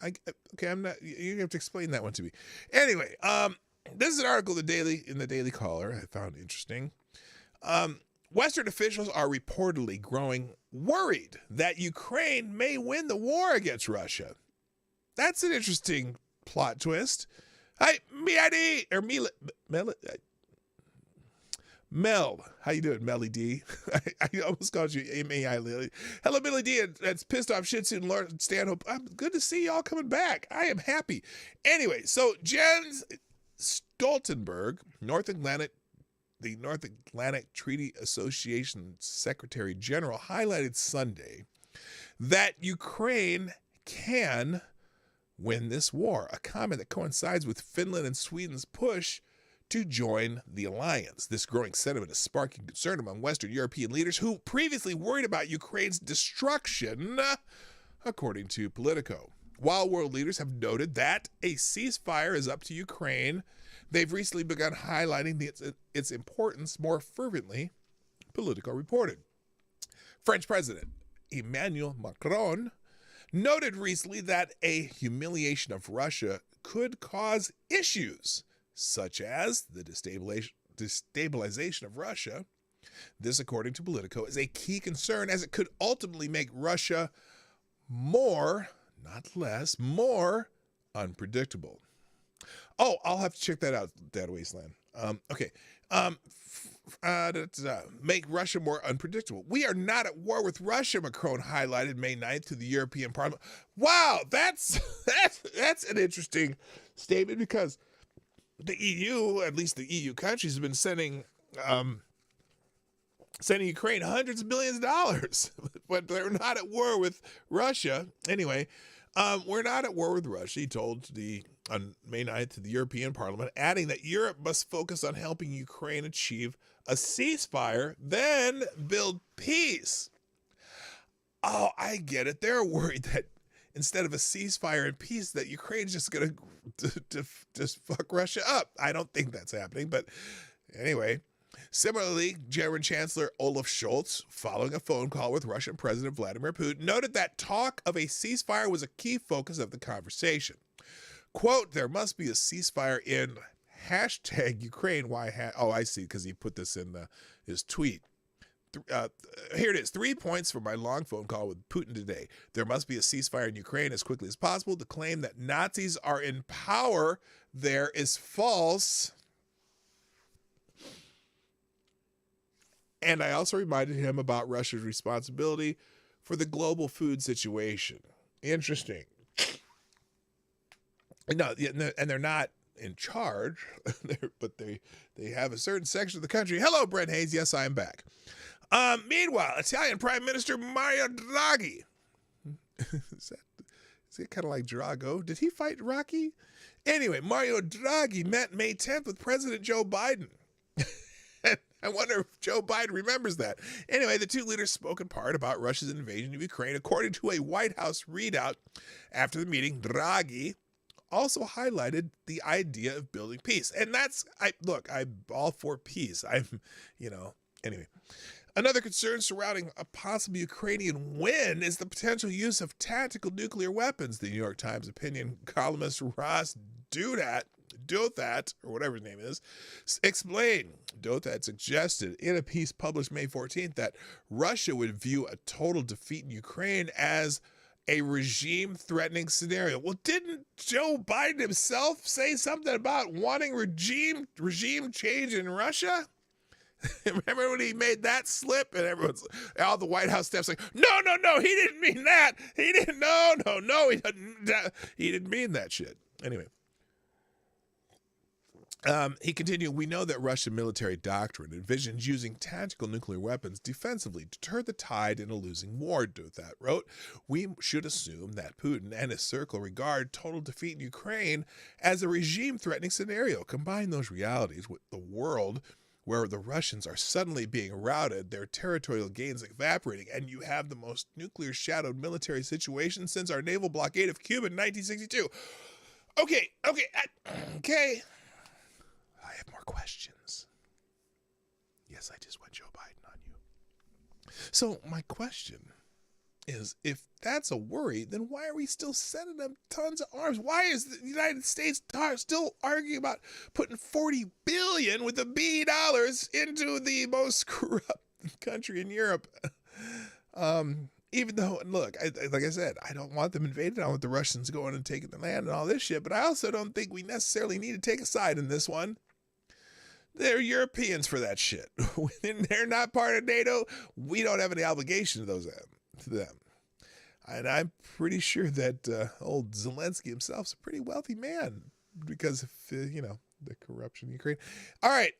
S2: Okay, I'm not. You have to explain that one to me. Anyway, this is an article in the Daily Caller I found interesting. Western officials are reportedly growing worried that Ukraine may win the war against Russia. That's an interesting plot twist. Hi, Miadi or Mel, how you doing, Melly D? I almost called you M-A-I Lily. Hello, Millie D. That's pissed off Shih Tzu and Lord Stanhope. I'm good to see y'all coming back. I am happy. Anyway, so Jens Stoltenberg, the North Atlantic Treaty Association Secretary General, highlighted Sunday that Ukraine can win this war, a comment that coincides with Finland and Sweden's push to join the alliance. This growing sentiment is sparking concern among Western European leaders who previously worried about Ukraine's destruction, according to Politico. While world leaders have noted that a ceasefire is up to Ukraine, they've recently begun highlighting its importance more fervently, Politico reported. French President Emmanuel Macron noted recently that a humiliation of Russia could cause issues such as the destabilization of Russia. This, according to Politico, is a key concern as it could ultimately make Russia more, not less, more unpredictable. Oh, I'll have to check that out, Dad Wasteland. Okay. Make Russia more unpredictable. We are not at war with Russia, Macron highlighted May 9th to the European Parliament. Wow, that's an interesting statement because the EU, at least the EU countries, have been sending Ukraine hundreds of billions of dollars, but they're not at war with Russia. Anyway, we're not at war with Russia, he told on May 9th to the European Parliament, adding that Europe must focus on helping Ukraine achieve a ceasefire, then build peace. Oh, I get it. They're worried that instead of a ceasefire and peace, that Ukraine's just going to just fuck Russia up. I don't think that's happening, but anyway. Similarly, German Chancellor Olaf Scholz, following a phone call with Russian President Vladimir Putin, noted that talk of a ceasefire was a key focus of the conversation. Quote, there must be a ceasefire in #Ukraine. Why? Oh, I see, because he put this in his tweet. Here it is. 3 points for my long phone call with Putin today. There must be a ceasefire in Ukraine as quickly as possible. The claim that Nazis are in power there is false. And I also reminded him about Russia's responsibility for the global food situation. Interesting. No, and they're not in charge, but they have a certain section of the country. Hello, Brent Hayes. Yes, I am back. Meanwhile, Italian Prime Minister Mario Draghi. Is it kind of like Drago? Did he fight Rocky? Anyway, Mario Draghi met May 10th with President Joe Biden. I wonder if Joe Biden remembers that. Anyway, the two leaders spoke in part about Russia's invasion of Ukraine. According to a White House readout after the meeting, Draghi also highlighted the idea of building peace. And I'm all for peace. Anyway. Another concern surrounding a possible Ukrainian win is the potential use of tactical nuclear weapons. The New York Times opinion columnist Ross Douthat, or whatever his name is, explained. Douthat suggested in a piece published May 14th that Russia would view a total defeat in Ukraine as a regime-threatening scenario. Well, didn't Joe Biden himself say something about wanting regime change in Russia? Remember when he made that slip and all the White House staff's like, no, he didn't mean that. He didn't, he didn't mean that shit. Anyway. He continued, we know that Russian military doctrine envisions using tactical nuclear weapons defensively to turn the tide in a losing war, Douthat wrote. We should assume that Putin and his circle regard total defeat in Ukraine as a regime-threatening scenario. Combine those realities with the world where the Russians are suddenly being routed, their territorial gains evaporating, and you have the most nuclear-shadowed military situation since our naval blockade of Cuba in 1962. Okay. I have more questions. Yes, I just went Joe Biden on you. So my question is, if that's a worry, then why are we still sending them tons of arms? Why is the United States still arguing about putting $40 billion with a B dollars into the most corrupt country in Europe? Even though, look, like I said, I don't want them invaded. I want the Russians going and taking the land and all this shit, but I also don't think we necessarily need to take a side in this one. They're Europeans for that shit. When they're not part of NATO, we don't have any obligation to them. And I'm pretty sure that old Zelensky himself's a pretty wealthy man because of, the corruption in Ukraine. All right.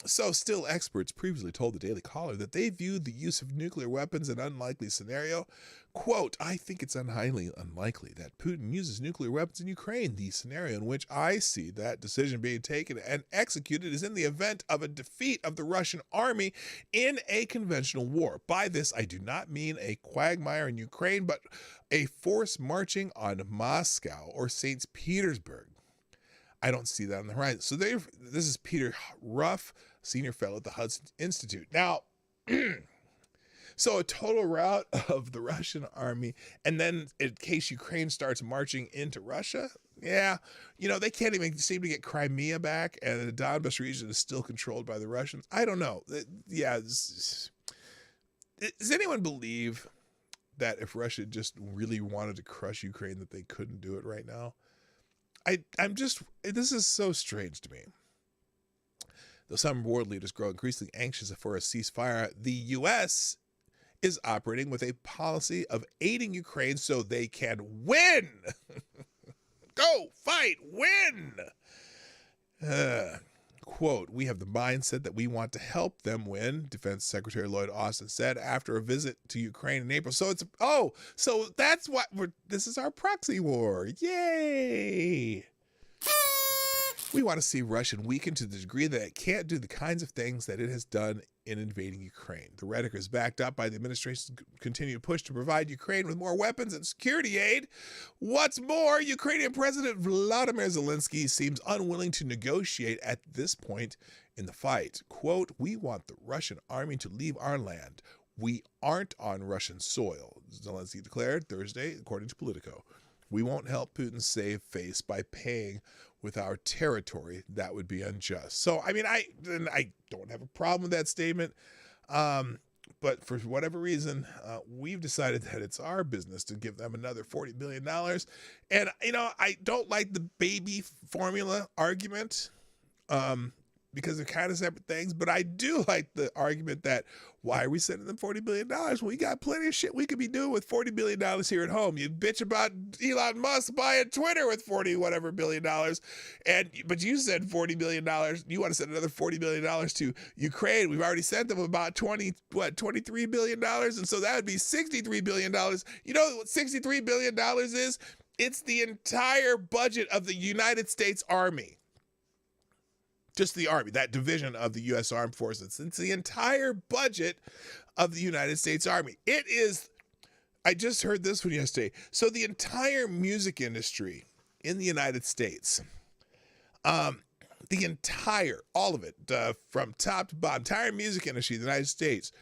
S2: So still experts previously told the Daily Caller that they viewed the use of nuclear weapons an unlikely scenario. Quote, I think it's highly unlikely that Putin uses nuclear weapons in Ukraine. The scenario in which I see that decision being taken and executed is in the event of a defeat of the Russian army in a conventional war. By this, I do not mean a quagmire in Ukraine, but a force marching on Moscow or St. Petersburg. I don't see that on the horizon. So this is Peter Ruff, senior fellow at the Hudson Institute. Now, so a total rout of the Russian army, and then in case Ukraine starts marching into Russia, yeah, they can't even seem to get Crimea back, and the Donbas region is still controlled by the Russians. I don't know. Yeah, does anyone believe that if Russia just really wanted to crush Ukraine, that they couldn't do it right now? This is so strange to me. Though some world leaders grow increasingly anxious for a ceasefire, the U.S. is operating with a policy of aiding Ukraine so they can win. Go, fight, win. Quote, we have the mindset that we want to help them win, Defense Secretary Lloyd Austin said after a visit to Ukraine in April. So so that's what this is our proxy war. Yay. We want to see Russia weakened to the degree that it can't do the kinds of things that it has done in invading Ukraine. The rhetoric is backed up by the administration's continued push to provide Ukraine with more weapons and security aid. What's more, Ukrainian President Volodymyr Zelensky seems unwilling to negotiate at this point in the fight. Quote, we want the Russian army to leave our land. We aren't on Russian soil, Zelensky declared Thursday, according to Politico. We won't help Putin save face by paying with our territory. That would be unjust. So, I mean, I don't have a problem with that statement. But for whatever reason, we've decided that it's our business to give them another $40 billion. And, I don't like the baby formula argument because they're kind of separate things. But I do like the argument that why are we sending them $40 billion when we got plenty of shit we could be doing with $40 billion here at home? You bitch about Elon Musk buying Twitter with $40 billion. But you said $40 billion. You want to send another $40 billion to Ukraine. We've already sent them about $23 billion. And so that would be $63 billion. You know what $63 billion is? It's the entire budget of the United States Army. Just the Army, that division of the U.S. Armed Forces. It's the entire budget of the United States Army. It is, I just heard this one yesterday. So the entire music industry in the United States, all of it, from top to bottom, entire music industry in the United States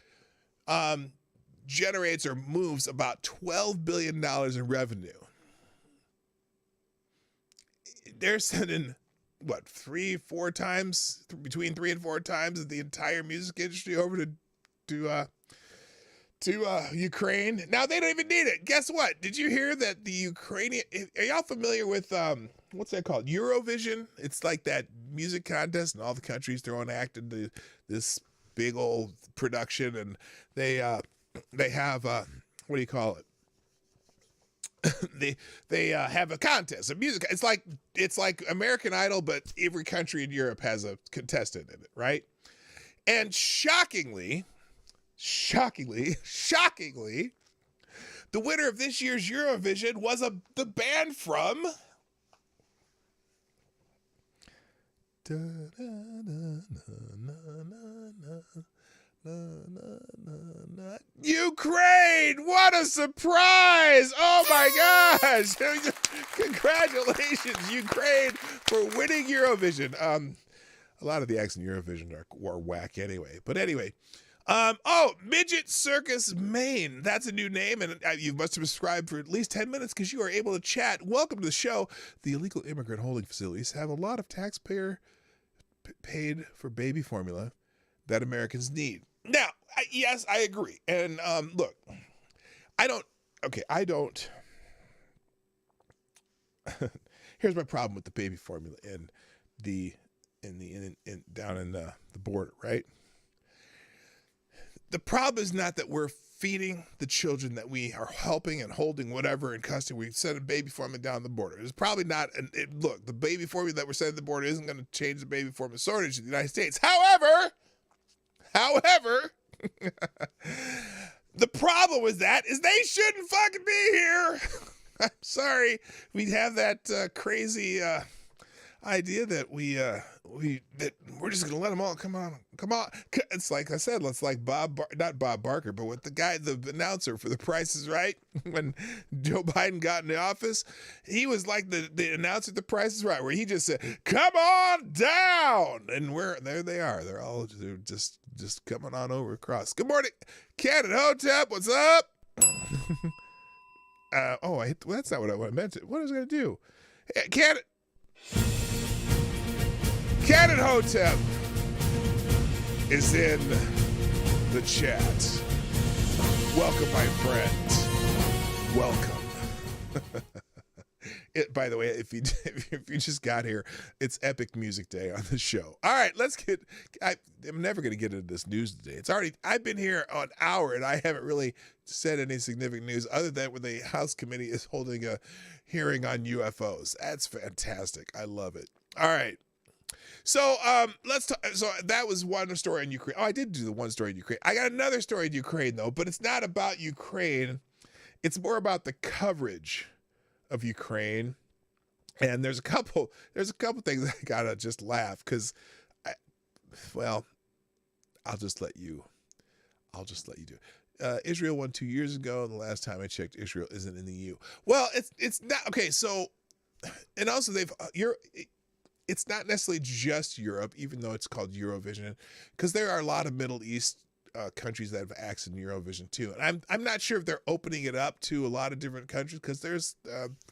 S2: generates or moves about $12 billion in revenue. They're sending between 3 and 4 times the entire music industry over to Ukraine. Now they don't even need it. Guess what? Did you hear that the Ukrainian? Are y'all familiar with what's that called? Eurovision. It's like that music contest, and all the countries throw an act into this big old production, and they have what do you call it? they have a contest, a music. It's like American Idol, but every country in Europe has a contestant in it, right? And shockingly, the winner of this year's Eurovision was the band from Ukraine. What a surprise. Oh my gosh. Congratulations, Ukraine, for winning Eurovision. A lot of the acts in Eurovision are whack anyway. But anyway, Midget Circus Maine. That's a new name, and you must have subscribed for at least 10 minutes because you are able to chat. Welcome to the show. The illegal immigrant holding facilities have a lot of taxpayer paid for baby formula that Americans need. Now, yes, I agree. And look, I don't. Here's my problem with the baby formula down in the border, right? The problem is not that we're feeding the children that we are helping and holding whatever in custody. We send a baby formula down the border. It's probably not. Look, the baby formula that we're sending to the border isn't going to change the baby formula shortage in the United States. However, the problem with that is they shouldn't fucking be here. I'm sorry. We have that crazy idea that we're just gonna let them all come on. It's like I said, it's like not Bob Barker, but with the announcer for The Price is Right. When Joe Biden got in the office, he was like the announcer at The Price is Right, where he just said, "Come on down," and there they are. They're just coming on over across. Good morning, Canada Hotep. What's up? That's not what I meant. What was I gonna do? Cannon Hotep is in the chat. Welcome, my friend. Welcome. By the way, if you just got here, it's Epic Music Day on the show. All right, I'm never going to get into this news today. I've been here an hour and I haven't really said any significant news other than when the House Committee is holding a hearing on UFOs. That's fantastic. I love it. All right. So let's talk. So that was one story in Ukraine. Oh, I did do the one story in Ukraine. I got another story in Ukraine though, but it's not about Ukraine. It's more about the coverage of Ukraine. And there's a couple things I gotta just laugh because, I'll just let you do it. Israel won 2 years ago, and the last time I checked, Israel isn't in the EU. Well, it's not okay. So, and also it's not necessarily just Europe, even though it's called Eurovision, because there are a lot of Middle East countries that have access in Eurovision too. And I'm not sure if they're opening it up to a lot of different countries, because there's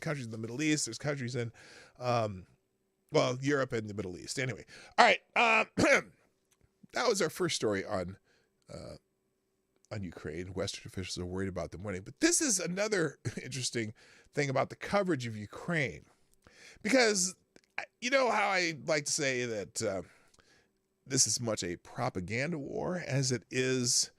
S2: countries in the Middle East, there's countries in Europe and the Middle East. Anyway, all right, that was our first story on Ukraine. Western officials are worried about them winning, but this is another interesting thing about the coverage of Ukraine, because you know how I like to say that this is much a propaganda war as it is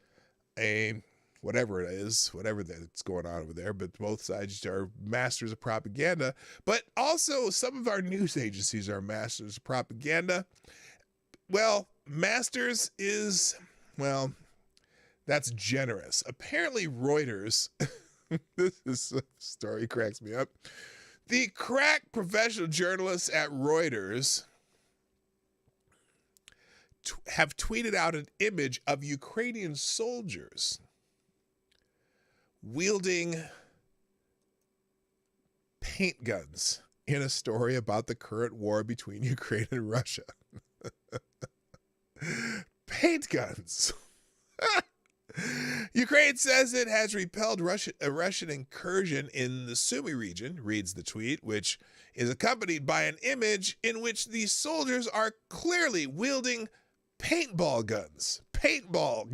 S2: a whatever that's going on over there. But both sides are masters of propaganda. But also some of our news agencies are masters of propaganda. Well, masters is, that's generous. Apparently Reuters, this story cracks me up. The crack professional journalists at Reuters have tweeted out an image of Ukrainian soldiers wielding paint guns in a story about the current war between Ukraine and Russia. Paint guns. Ukraine says it has repelled a Russian incursion in the Sumy region, reads the tweet, which is accompanied by an image in which the soldiers are clearly wielding paintball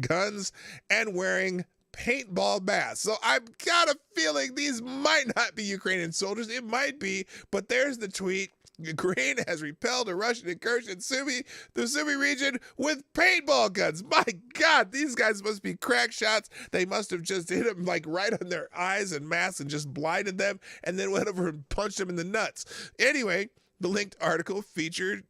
S2: guns and wearing paintball masks. So I've got a feeling these might not be Ukrainian soldiers. It might be, but there's the tweet. Ukraine has repelled a Russian incursion in the Sumy region with paintball guns. My God, these guys must be crack shots. They must have just hit them like right on their eyes and masks and just blinded them and then went over and punched them in the nuts. Anyway, the linked article featured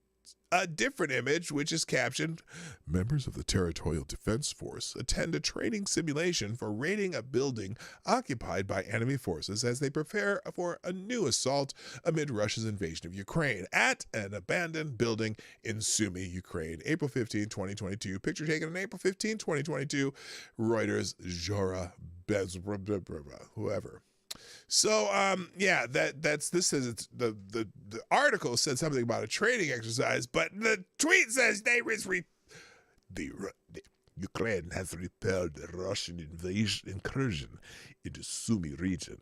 S2: a different image, which is captioned, "Members of the Territorial Defense Force attend a training simulation for raiding a building occupied by enemy forces as they prepare for a new assault amid Russia's invasion of Ukraine at an abandoned building in Sumy, Ukraine, April 15, 2022. Picture taken on April 15, 2022. Reuters, Zhora Bezbrabra, whoever." So, the article said something about a training exercise, but the tweet says the Ukraine has repelled the Russian incursion into Sumy region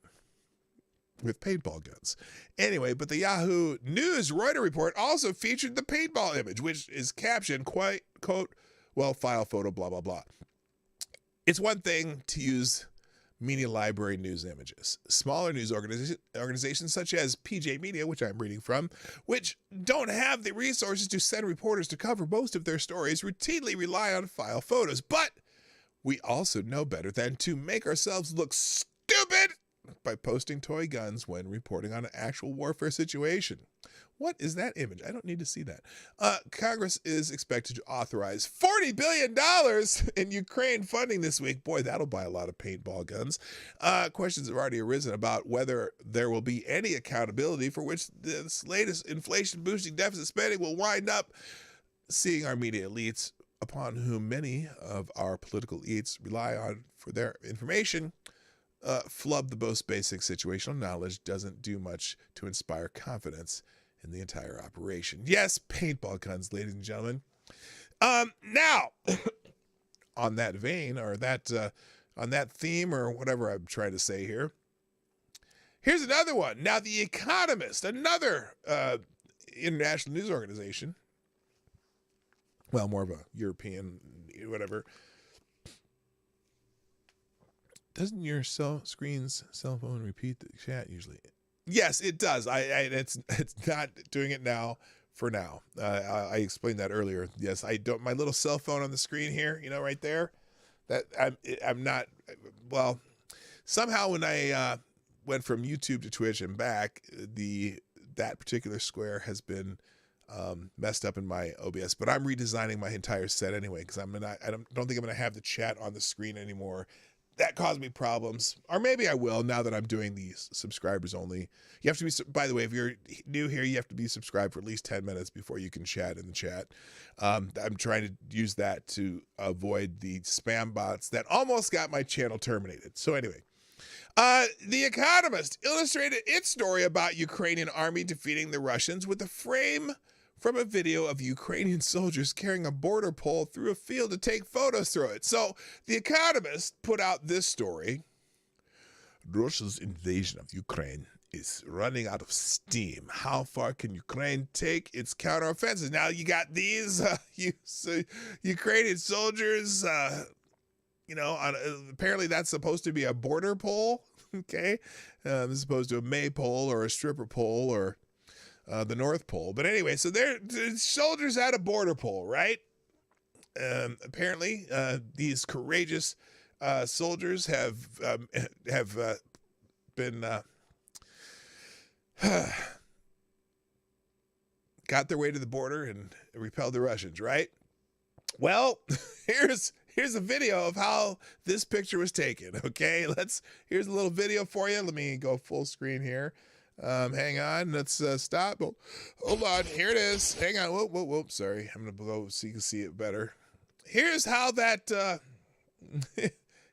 S2: with paintball guns. Anyway, but the Yahoo News Reuters report also featured the paintball image, which is captioned, quote, well, file photo, blah, blah, blah. It's one thing to use media library news images. Smaller news organizations such as PJ Media, which I'm reading from, which don't have the resources to send reporters to cover most of their stories, routinely rely on file photos. But we also know better than to make ourselves look stupid by posting toy guns when reporting on an actual warfare situation. What is that image? I don't need to see that. Congress is expected to authorize $40 billion in Ukraine funding this week. Boy, that'll buy a lot of paintball guns. Questions have already arisen about whether there will be any accountability for which this latest inflation-boosting deficit spending will wind up seeing our media elites, upon whom many of our political elites rely on for their information, flub the most basic situational knowledge doesn't do much to inspire confidence in the entire operation. Yes, paintball guns, ladies and gentlemen. Now, on that vein, or that on that theme, or whatever I'm trying to say here, here's another one. Now, The Economist, another international news organization, well, more of a European, whatever. Doesn't your cell phone repeat the chat usually? Yes, it does. It's not doing it now for now. I explained that earlier. Yes, I don't. My little cell phone on the screen here, you know, right there. That I'm not. Well, somehow when I went from YouTube to Twitch and back, that particular square has been messed up in my OBS. But I'm redesigning my entire set anyway because I don't think I'm gonna have the chat on the screen anymore. That caused me problems, or maybe I will now that I'm doing these subscribers only. You have to be, by the way, if you're new here, you have to be subscribed for at least 10 minutes before you can chat in the chat. I'm trying to use that to avoid the spam bots that almost got my channel terminated. So anyway, The Economist illustrated its story about Ukrainian army defeating the Russians with a frame from a video of Ukrainian soldiers carrying a border pole through a field to take photos through it. So The Economist put out this story. Russia's invasion of Ukraine is running out of steam. How far can Ukraine take its counteroffensive? Now you got these Ukrainian soldiers, apparently that's supposed to be a border pole, okay? As opposed to a maypole or a stripper pole or the North Pole. But anyway, so they're soldiers at a border pole, right? Apparently, these courageous soldiers have been got their way to the border and repelled the Russians, right? Well, here's a video of how this picture was taken, okay? Here's a little video for you. Let me go full screen here. Hang on, let's stop. Hold on, here it is. Hang on, whoop, sorry. I'm gonna go so you can see it better. Here's how that,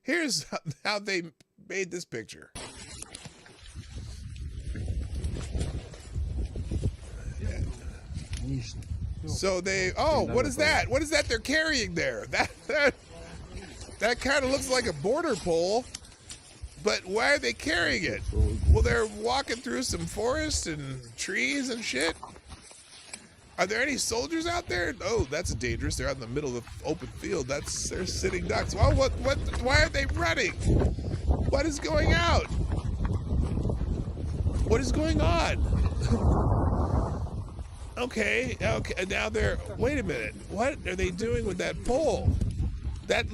S2: here's how they made this picture. So what is that? What is that they're carrying there? That kind of looks like a border pole. But why are they carrying it? Well, they're walking through some forest and trees and shit. Are there any soldiers out there? Oh, that's dangerous. They're out in the middle of the open field. They're sitting ducks. Well, why are they running? What is going out? What is going on? Okay, now wait a minute. What are they doing with that pole? That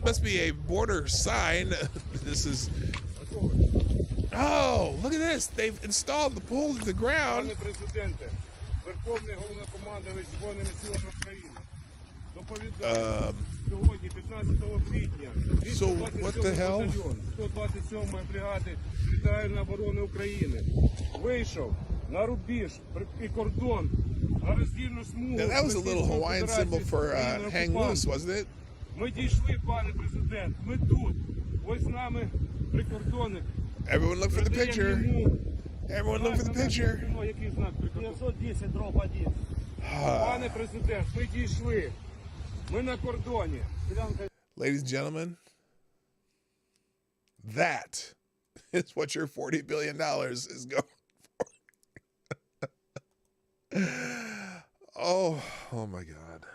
S2: must be a border sign. Look at this. They've installed the pole to the ground. So what the hell? Now, that was a little Hawaiian symbol for hang loose, wasn't it? Everyone look for the picture. Everyone look for the picture. Ladies and gentlemen, that is what your $40 billion is going for. Oh my God.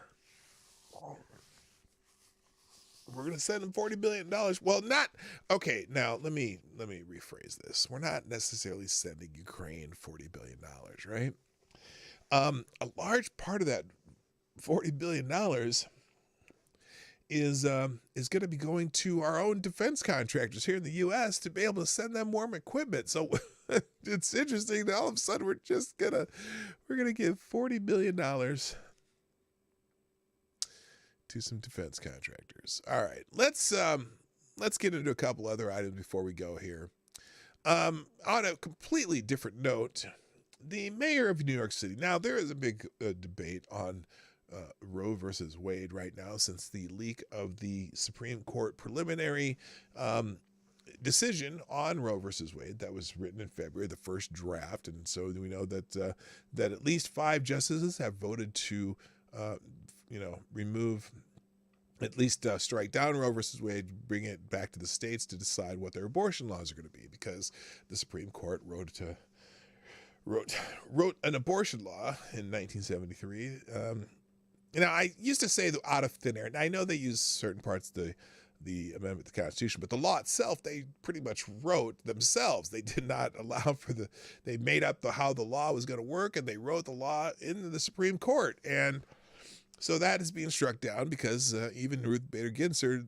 S2: We're going to send them $40 billion. Well, not, okay, now let me rephrase this. We're not necessarily sending Ukraine $40 billion, right? A large part of that $40 billion is going to be going to our own defense contractors here in the U.S. to be able to send them more equipment. So it's interesting that all of a sudden we're gonna give $40 billion to some defense contractors. All right, let's get into a couple other items before we go here. On a completely different note, the mayor of New York City. Now there is a big debate on Roe versus Wade right now since the leak of the Supreme Court preliminary decision on Roe versus Wade that was written in February, the first draft. And so we know that at least 5 justices have voted to remove, at least strike down Roe versus Wade, bring it back to the states to decide what their abortion laws are going to be, because the Supreme Court wrote an abortion law in 1973. I used to say out of thin air. And I know they use certain parts of the amendment to the Constitution, but the law itself, they pretty much wrote themselves. They did not allow for they made up how the law was going to work, and they wrote the law into the Supreme Court. And so that is being struck down because even Ruth Bader Ginsburg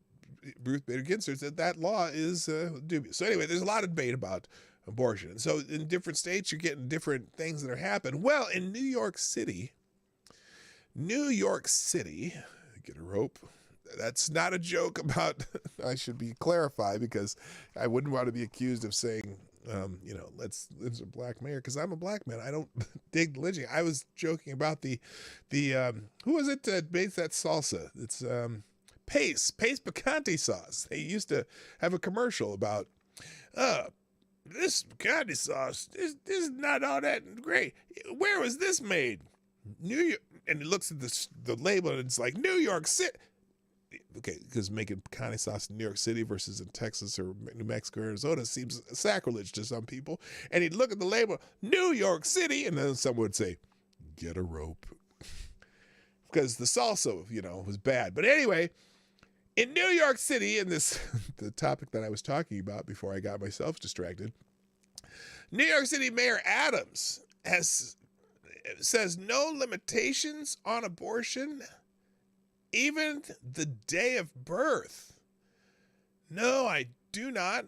S2: said that law is dubious. So anyway, there's a lot of debate about abortion. And so in different states, you're getting different things that are happening. Well, in New York City, get a rope. That's not a joke about, I should be clarified because I wouldn't want to be accused of saying, let's a black mayor, because I'm a black man. I don't dig lynching. I was joking about the who was it that makes that salsa? It's Pace picante sauce. They used to have a commercial about, this picante sauce, this is not all that great. Where was this made? New York. And it looks at the label and it's like New York City. Okay, because making picante sauce in New York City versus in Texas or New Mexico or Arizona seems sacrilege to some people. And he'd look at the label, New York City, and then someone would say, get a rope. Because the salsa, was bad. But anyway, in New York City, in the topic that I was talking about before I got myself distracted, New York City Mayor Adams says no limitations on abortion, even the day of birth. No, I do not.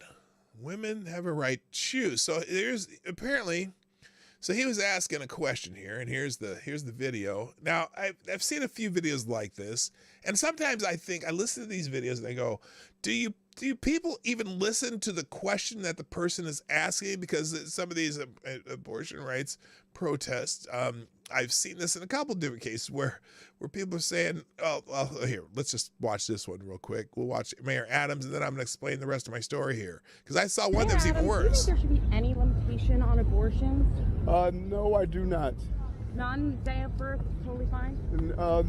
S2: Women have a right to choose. So so he was asking a question here, and here's the video. Now, I've seen a few videos like this, and sometimes I listen to these videos and I go, do you people even listen to the question that the person is asking? Because some of these abortion rights protests, I've seen this in a couple different cases where people are saying, oh, well, here, let's just watch this one real quick. We'll watch Mayor Adams, and then I'm going to explain the rest of my story here. Because I saw one that was even worse.
S9: Do you think there should be any limitation on abortions?
S10: No, I do not.
S9: Non-day of birth, totally fine?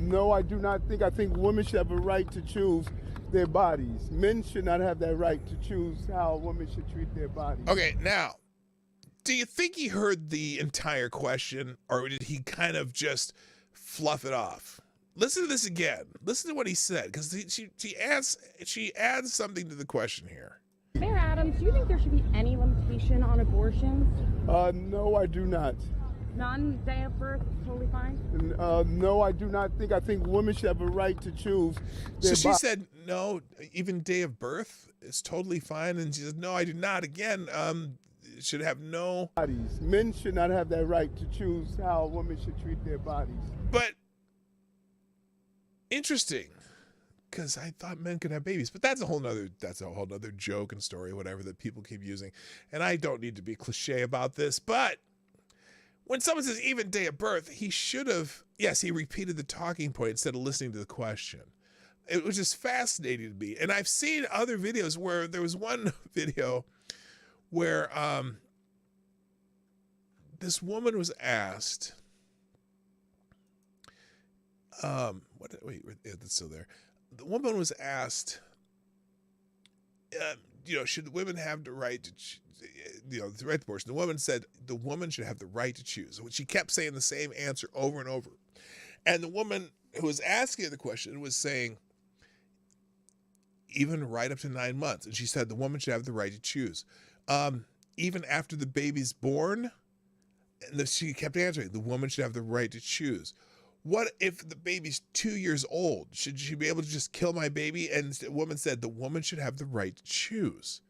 S10: No, I do not think. I think women should have a right to choose their bodies. Men should not have that right to choose how women should treat their bodies.
S2: Okay, now, do you think he heard the entire question, or did he kind of just fluff it off? Listen to this again. Listen to what he said, because she adds something to the question here.
S9: Mayor Adams, do you think there should be any limitation on abortions?
S10: No, I do not.
S9: Non-day of birth, totally fine?
S10: No, I do not think. I think women should have a right to choose their
S2: So she said, no, even day of birth is totally fine. And she said, no, I do not. Again, should have no
S10: bodies. Men should not have that right to choose how women should treat their bodies.
S2: But interesting, because I thought men could have babies, but that's a whole nother joke and story, whatever, that people keep using. And I don't need to be cliche about this, but when someone says even day of birth, he should have, yes, he repeated the talking point instead of listening to the question. It was just fascinating to me. And I've seen other videos where there was one video where this woman was asked, Wait, it's still there. The woman was asked, should women have the right to, the right to abortion? The woman said the woman should have the right to choose. She kept saying the same answer over and over. And the woman who was asking the question was saying, even right up to 9 months. And she said the woman should have the right to choose. Even after the baby's born, and she kept answering, the woman should have the right to choose. What if the baby's 2 years old? Should she be able to just kill my baby? And the woman said the woman should have the right to choose.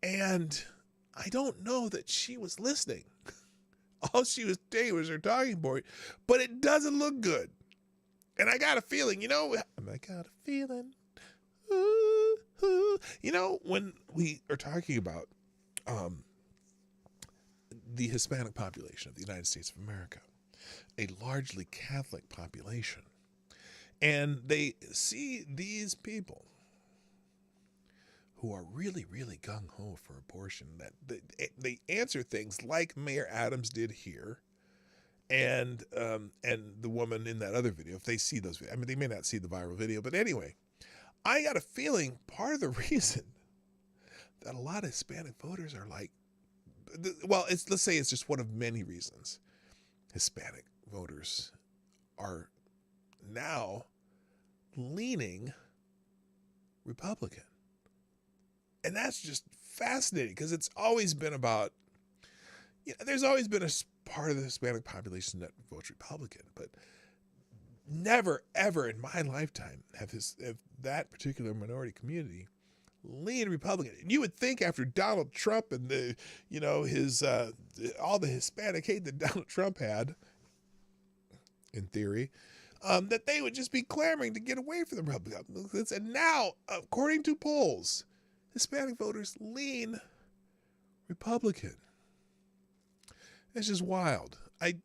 S2: And I don't know that she was listening. All she was doing was her talking point, but it doesn't look good. And I got a feeling, when we are talking about the Hispanic population of the United States of America, a largely Catholic population, and they see these people who are really, really gung-ho for abortion, that they answer things like Mayor Adams did here, and the woman in that other video, if they see those, they may not see the viral video, but anyway, I got a feeling part of the reason that a lot of Hispanic voters are like, let's say it's just one of many reasons Hispanic voters are now leaning Republican. And that's just fascinating because it's always been about, there's always been a part of the Hispanic population that votes Republican, but never, ever in my lifetime have that particular minority community leaned Republican. And you would think after Donald Trump and his all the Hispanic hate that Donald Trump had, in theory, that they would just be clamoring to get away from the Republicans. And now, according to polls, Hispanic voters lean Republican. It's just wild. I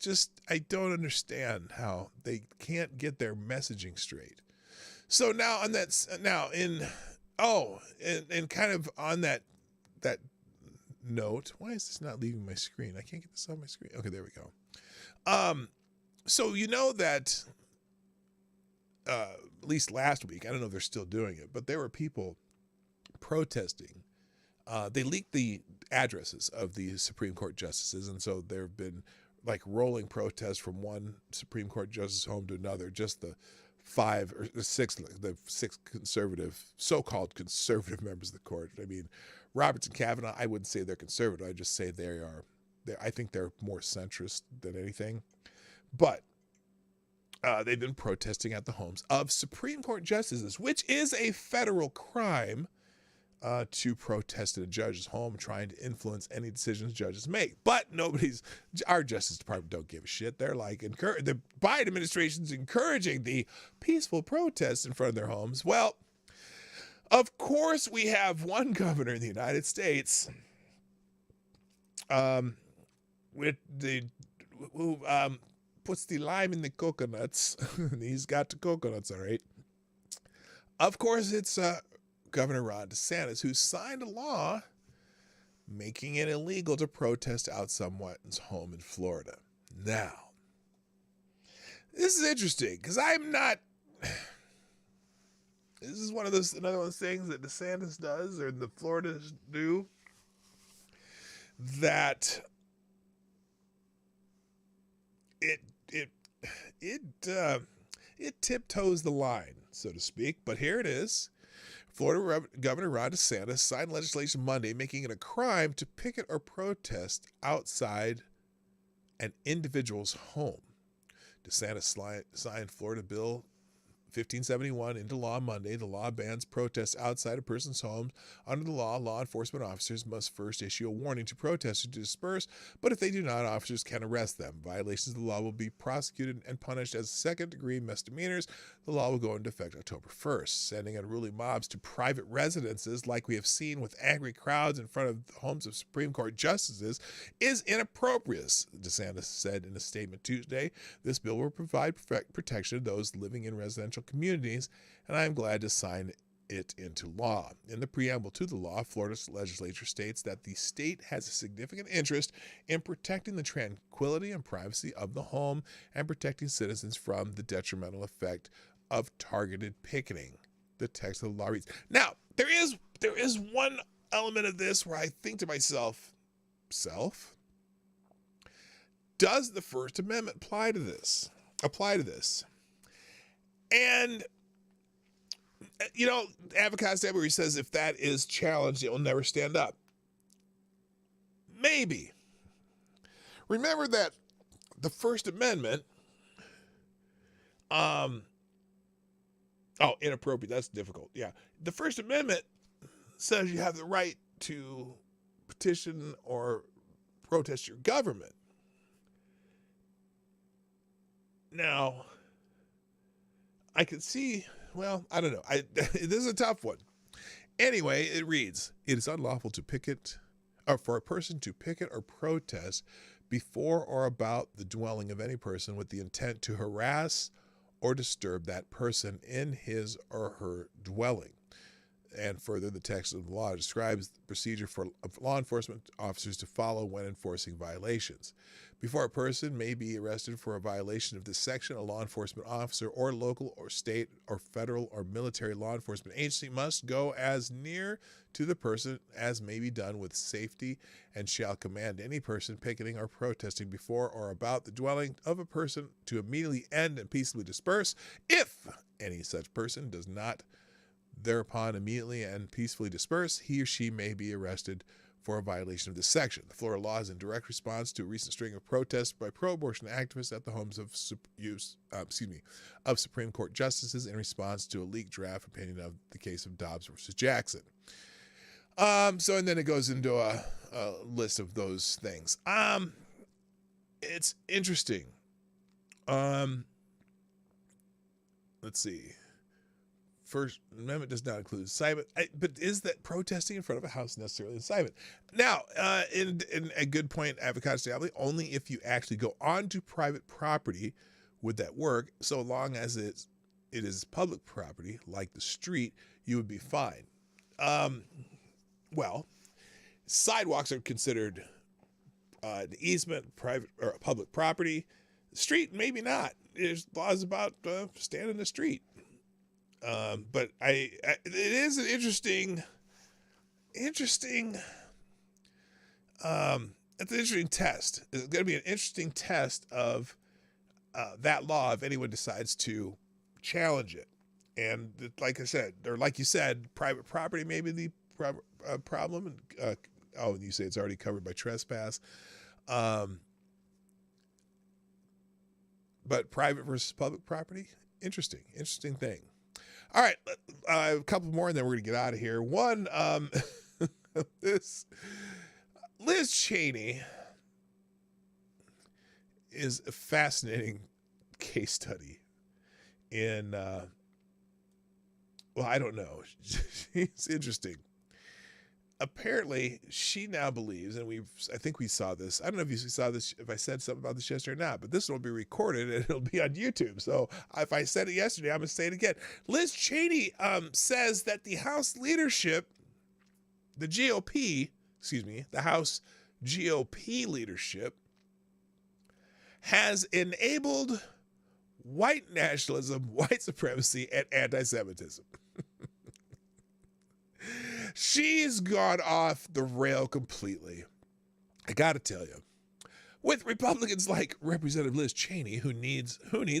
S2: don't understand how they can't get their messaging straight. So now on that, and kind of on that note, why is this not leaving my screen? I can't get this on my screen. Okay, there we go. So that at least last week, I don't know if they're still doing it, but there were people protesting. They leaked the addresses of the Supreme Court justices, and so there have been like rolling protests from one Supreme Court justice home to another. Just the six so-called conservative members of the court. Roberts and Kavanaugh, I wouldn't say they're conservative. I'd just say I think they're more centrist than anything. But they've been protesting at the homes of Supreme Court justices, which is a federal crime, to protest at a judge's home, trying to influence any decisions judges make. But our Justice Department don't give a shit. They're like, the Biden administration's encouraging the peaceful protests in front of their homes. Well, of course, we have one governor in the United States, who puts the lime in the coconuts. He's got the coconuts, all right. Of course, it's Governor Ron DeSantis, who signed a law making it illegal to protest out someone's home in Florida. Now, this is interesting because this is another one of those things that DeSantis does or the Floridas do that it tiptoes the line, so to speak. But here it is. Florida Governor Ron DeSantis signed legislation Monday making it a crime to picket or protest outside an individual's home. DeSantis signed Florida Bill 1571 into law Monday. The law bans protests outside a person's home. Under the law enforcement officers must first issue a warning to protesters to disperse, but if they do not, officers can arrest them. Violations of the law will be prosecuted and punished as second-degree misdemeanors. The law will go into effect October 1st. Sending unruly mobs to private residences, like we have seen with angry crowds in front of the homes of Supreme Court justices, is inappropriate, DeSantis said in a statement Tuesday. This bill will provide protection to those living in residential communities, and I am glad to sign it into law. In the preamble to the law, Florida's legislature states that the state has a significant interest in protecting the tranquility and privacy of the home and protecting citizens from the detrimental effect of targeted picketing. The text of the law reads. Now, there is one element of this where I think to myself, does the First Amendment apply to this? And you know, Avocado Stabber, he says if that is challenged, it will never stand up. Maybe. Remember that the First Amendment, inappropriate, that's difficult. Yeah. The First Amendment says you have the right to petition or protest your government. Now, I could see, well, I don't know. This is a tough one. Anyway, it reads, it is unlawful to picket, or for a person to picket or protest before or about the dwelling of any person with the intent to harass or disturb that person in his or her dwelling. And further, the text of the law describes the procedure for law enforcement officers to follow when enforcing violations. Before a person may be arrested for a violation of this section, a law enforcement officer or local or state or federal or military law enforcement agency must go as near to the person as may be done with safety and shall command any person picketing or protesting before or about the dwelling of a person to immediately end and peaceably disperse. If any such person does not thereupon immediately and peacefully disperse, he or she may be arrested for a violation of this section. The Florida law is in direct response to a recent string of protests by pro-abortion activists at the homes of Supreme Court justices in response to a leaked draft opinion of the case of Dobbs versus Jackson. And then it goes into a list of those things. It's interesting. Let's see. First Amendment does not include incitement, but is that protesting in front of a house necessarily incitement? Now, in a good point, Avocado Stabber, only if you actually go onto private property would that work. So long as it is public property, like the street, you would be fine. Well, sidewalks are considered an easement, private or public property. The street, maybe not. There's laws about standing in the street. But it is an interesting, it's an interesting test. It's going to be an interesting test of that law if anyone decides to challenge it. And like I said, or like you said, private property may be the problem. And you say it's already covered by trespass. But private versus public property, interesting thing. All right, a couple more, and then we're going to get out of here. One, this Liz Cheney is a fascinating case study in, I don't know. She's interesting. Apparently, she now believes, and I think we saw this. I don't know if you saw this, if I said something about this yesterday or not, but this will be recorded and it'll be on YouTube. So if I said it yesterday, I'm going to say it again. Liz Cheney says that the House leadership, the House GOP leadership has enabled white nationalism, white supremacy, and anti-Semitism. She's gone off the rail completely. I got to tell you, with Republicans like Representative Liz Cheney, who needs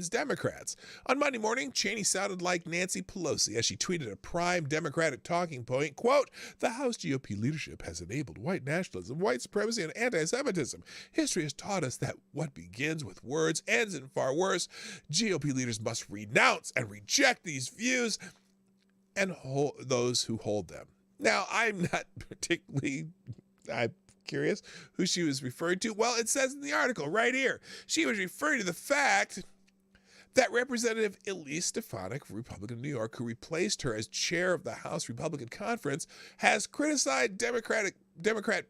S2: Democrats. On Monday morning, Cheney sounded like Nancy Pelosi as she tweeted a prime Democratic talking point, quote, "The House GOP leadership has enabled white nationalism, white supremacy, and anti-Semitism. History has taught us that what begins with words ends in far worse. GOP leaders must renounce and reject these views and hold those who hold them." Now, I'm not particularly curious who she was referring to. Well, it says in the article right here, she was referring to the fact that Representative Elise Stefanik, Republican of New York, who replaced her as chair of the House Republican Conference, has criticized Democratic Democrat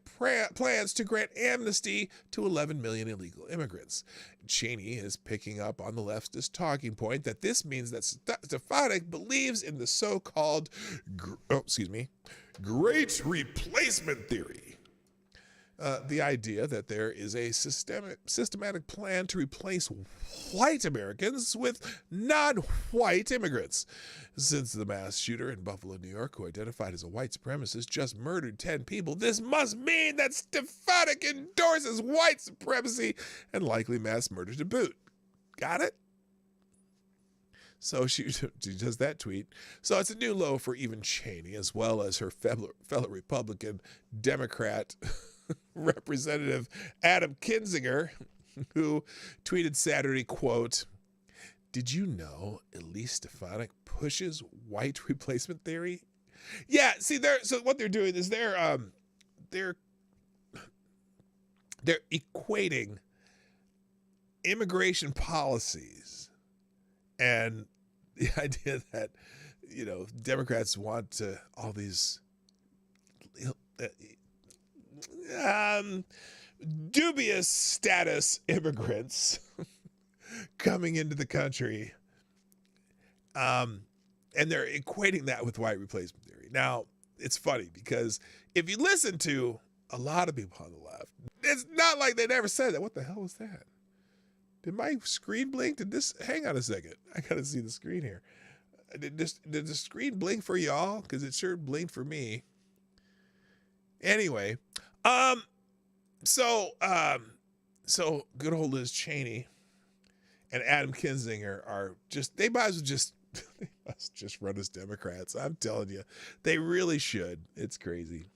S2: plans to grant amnesty to 11 million illegal immigrants. Cheney is picking up on the leftist talking point that this means that Stefanik believes in the so-called, great replacement theory. The idea that there is a systematic plan to replace white Americans with non-white immigrants. Since the mass shooter in Buffalo, New York, who identified as a white supremacist, just murdered 10 people, this must mean that Stefanik endorses white supremacy and likely mass murder to boot. Got it? So she does that tweet. So it's a new low for even Cheney, as well as her fellow Republican Democrat Representative Adam Kinzinger, who tweeted Saturday, quote, "Did you know Elise Stefanik pushes white replacement theory?" Yeah, see, so what they're doing is they're equating immigration policies and the idea that, Democrats want all these dubious status immigrants coming into the country, and they're equating that with white replacement theory. Now, it's funny because if you listen to a lot of people on the left, it's not like they never said that. What the hell was that? Did my screen blink? Hang on a second. I gotta see the screen here. Did the screen blink for y'all? Because it sure blinked for me. Anyway, so good old Liz Cheney and Adam Kinzinger they must just run as Democrats. I'm telling you, they really should. It's crazy.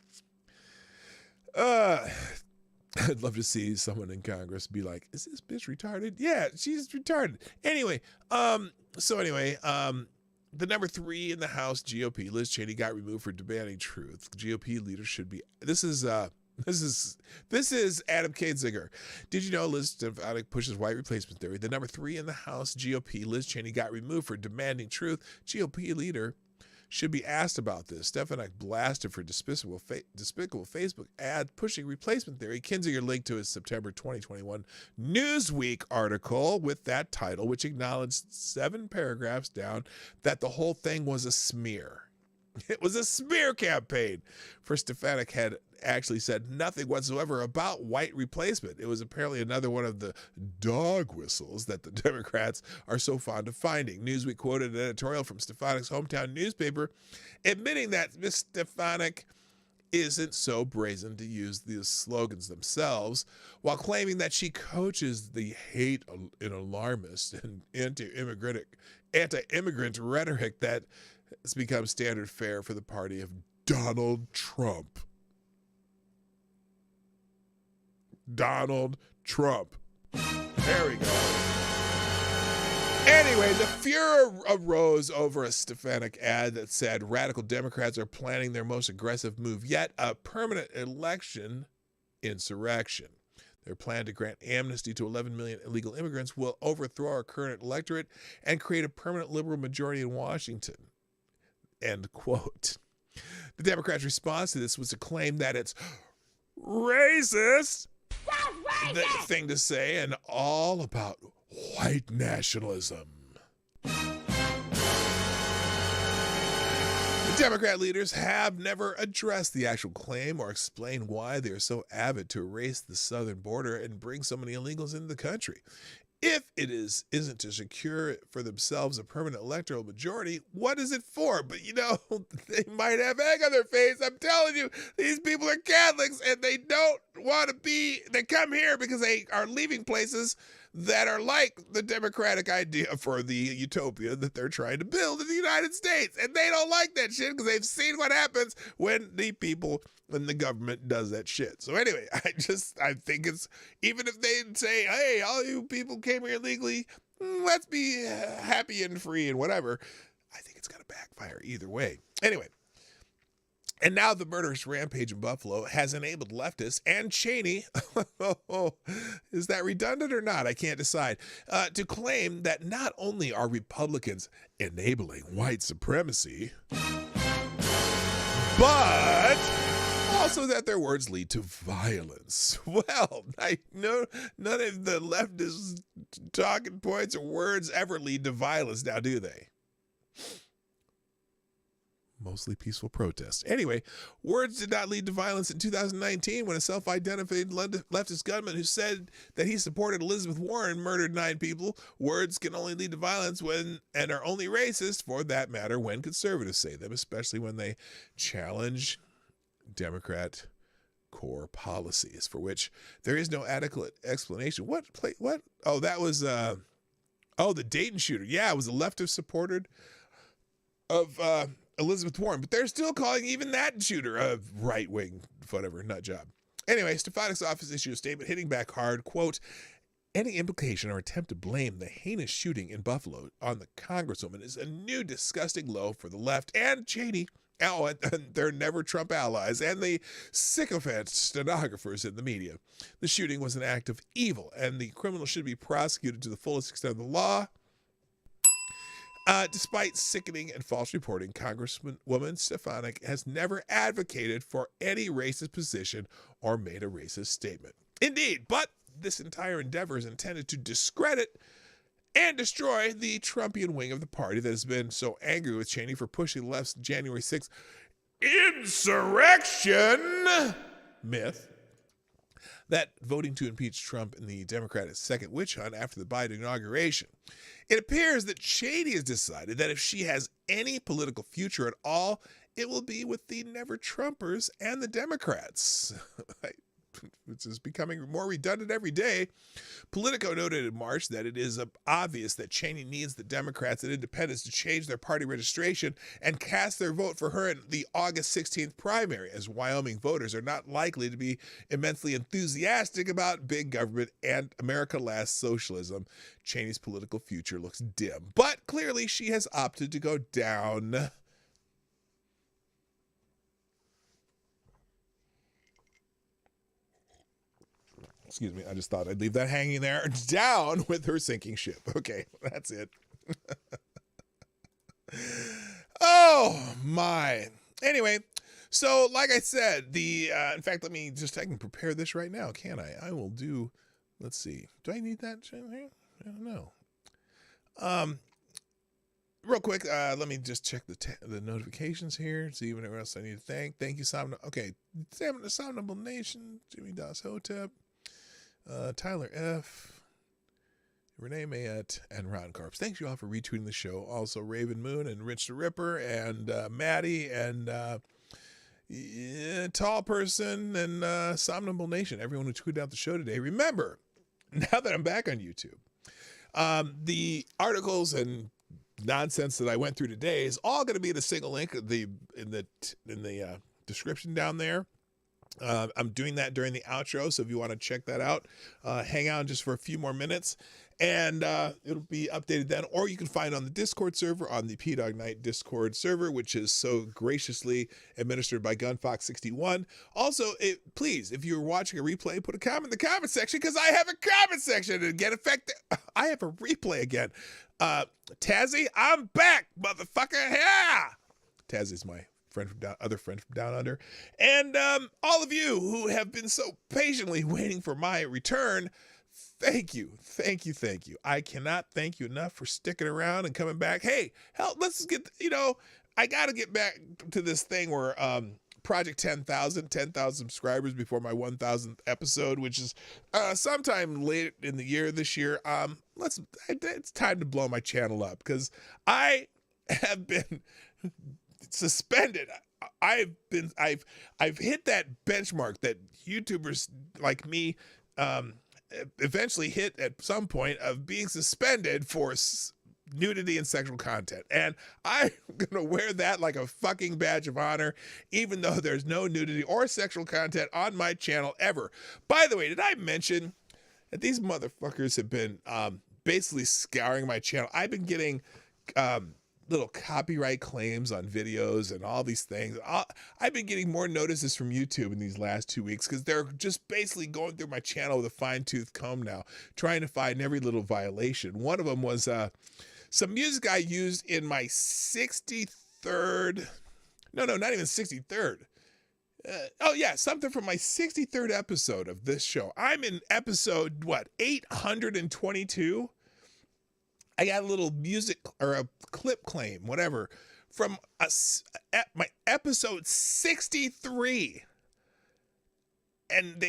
S2: I'd love to see someone in Congress be like, "Is this bitch retarded?" Yeah, she's retarded. Anyway, the number 3 in the House GOP, Liz Cheney, got removed for demanding truth. GOP leaders should be. This is Adam Kinzinger. Did you know Liz Stefanik pushes white replacement theory? The number 3 in the House GOP, Liz Cheney, got removed for demanding truth. GOP leader should be asked about this. Stefanik blasted for despicable Facebook ad pushing replacement theory. Kinzinger linked to his September 2021 Newsweek article with that title, which acknowledged 7 paragraphs down that the whole thing was a smear. It was a smear campaign, for Stefanik had actually said nothing whatsoever about white replacement. It was apparently another one of the dog whistles that the Democrats are so fond of finding. Newsweek quoted an editorial from Stefanik's hometown newspaper admitting that Miss Stefanik isn't so brazen to use these slogans themselves, while claiming that she coaches the hate and alarmist and anti-immigrant rhetoric that has become standard fare for the party of Donald Trump. Donald Trump. There we go. Anyway, the furor arose over a Stefanik ad that said radical Democrats are planning their most aggressive move yet, a permanent election insurrection. Their plan to grant amnesty to 11 million illegal immigrants will overthrow our current electorate and create a permanent liberal majority in Washington. End quote. The Democrats' response to this was to claim that it's racist, the thing to say, and all about white nationalism. The Democrat leaders have never addressed the actual claim or explained why they are so avid to erase the southern border and bring so many illegals into the country. If it isn't to secure for themselves a permanent electoral majority, what is it for? But they might have egg on their face. I'm telling you, these people are Catholics and they don't want to they come here because they are leaving places that are like the Democratic idea for the utopia that they're trying to build in the United States. And they don't like that shit because they've seen what happens when the government does that shit. So anyway, I think it's, even if they say, hey, all you people came here illegally, let's be happy and free and whatever, I think it's going to backfire either way. Anyway, and now the murderous rampage in Buffalo has enabled leftists and Cheney, is that redundant or not? I can't decide, to claim that not only are Republicans enabling white supremacy, but Also, that their words lead to violence. Well, none of the leftist talking points or words ever lead to violence now, do they? Mostly peaceful protests. Anyway, words did not lead to violence in 2019 when a self-identified leftist gunman who said that he supported Elizabeth Warren murdered 9 people. Words can only lead to violence when, and are only racist for that matter, when conservatives say them, especially when they challenge Democrat core policies for which there is no adequate explanation. What? Oh, that was, the Dayton shooter. Yeah, it was a leftist supporter of, Elizabeth Warren, but they're still calling even that shooter a right-wing, whatever, nut job. Anyway, Stefanik's office issued a statement hitting back hard, quote, any implication or attempt to blame the heinous shooting in Buffalo on the Congresswoman is a new disgusting low for the left and Cheney, and their never-Trump allies, and the sycophant stenographers in the media. The shooting was an act of evil, and the criminal should be prosecuted to the fullest extent of the law. Despite sickening and false reporting, Congresswoman Stefanik has never advocated for any racist position or made a racist statement. Indeed, but this entire endeavor is intended to discredit and destroy the Trumpian wing of the party that has been so angry with Cheney for pushing the left's January 6th insurrection myth that voting to impeach Trump in the Democratic second witch hunt after the Biden inauguration. It appears that Cheney has decided that if she has any political future at all, it will be with the never-Trumpers and the Democrats, which is becoming more redundant every day. Politico noted in March that it is obvious that Cheney needs the Democrats and independents to change their party registration and cast their vote for her in the August 16th primary, as Wyoming voters are not likely to be immensely enthusiastic about big government and America Last socialism. Cheney's political future looks dim, but clearly she has opted to go down. Excuse me, I just thought I'd leave that hanging there. Down with her sinking ship. Okay, that's it. Oh, my. Anyway, so like I said, in fact, I can prepare this right now, can't I? I will do, let's see. Do I need that here? I don't know. Real quick, let me just check the notifications here, see whatever else I need to thank. Thank you, Somnable Nation, Jimmy Das Hotep. Tyler F., Renee Mayette, and Ron Carps. Thanks you all for retweeting the show. Also Raven Moon and Rich the Ripper and Maddie and Tall Person and Somnable Nation. Everyone who tweeted out the show today. Remember, now that I'm back on YouTube, the articles and nonsense that I went through today is all going to be in a single link in the description down there. I'm doing that during the outro, so if you want to check that out, hang out just for a few more minutes, and it'll be updated then. Or you can find it on the Discord server, on the Dawg Knight Discord server, which is so graciously administered by Gunfox61. Also, please, if you're watching a replay, put a comment in the comment section, because I have a comment section and get affected. I have a replay again. Tazzy, I'm back, motherfucker. Yeah! Tazzy's my other friend from down under, and all of you who have been so patiently waiting for my return, thank you. I cannot thank you enough for sticking around and coming back. Hey, hell, let's get, I gotta get back to this thing where Project 10,000 subscribers before my 1,000th episode, which is sometime late in the year this year. It's time to blow my channel up, because I have been suspended. I've hit that benchmark that YouTubers like me eventually hit at some point of being suspended for nudity and sexual content, and I'm gonna wear that like a fucking badge of honor, even though there's no nudity or sexual content on my channel ever. By the way, did I mention that these motherfuckers have been basically scouring my channel? I've been getting little copyright claims on videos and all these things. I've been getting more notices from YouTube in these last 2 weeks, because they're just basically going through my channel with a fine-tooth comb now, trying to find every little violation. One of them was some music I used in my 63rd, no, not even 63rd. Oh yeah, something from my 63rd episode of this show. I'm in episode 822. I got a little music or a clip claim, whatever, from my episode 63. And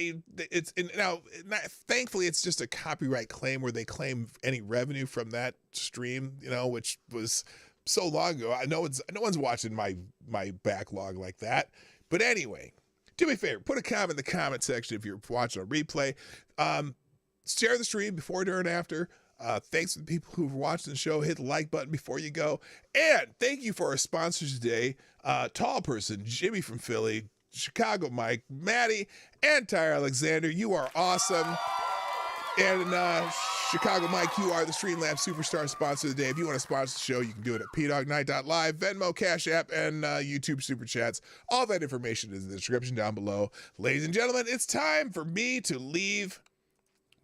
S2: thankfully it's just a copyright claim where they claim any revenue from that stream, which was so long ago. I know no one's watching my backlog like that. But anyway, do me a favor, put a comment in the comment section if you're watching a replay. Share the stream before, during, after. Thanks to the people who've watched the show. Hit the like button before you go. And thank you for our sponsors today. Tall Person, Jimmy from Philly, Chicago Mike, Maddie, and Tyre Alexander. You are awesome. And Chicago Mike, you are the Streamlabs Superstar sponsor of the day. If you want to sponsor the show, you can do it at pdognight.live, Venmo, Cash App, and YouTube Super Chats. All that information is in the description down below. Ladies and gentlemen, it's time for me to leave.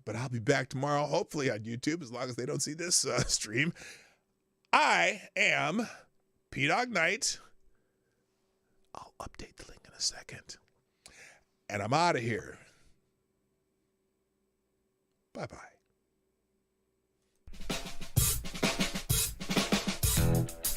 S2: But I'll be back tomorrow, hopefully on YouTube, as long as they don't see this stream. I am Dawg Knight. I'll update the link in a second. And I'm out of here. Bye-bye.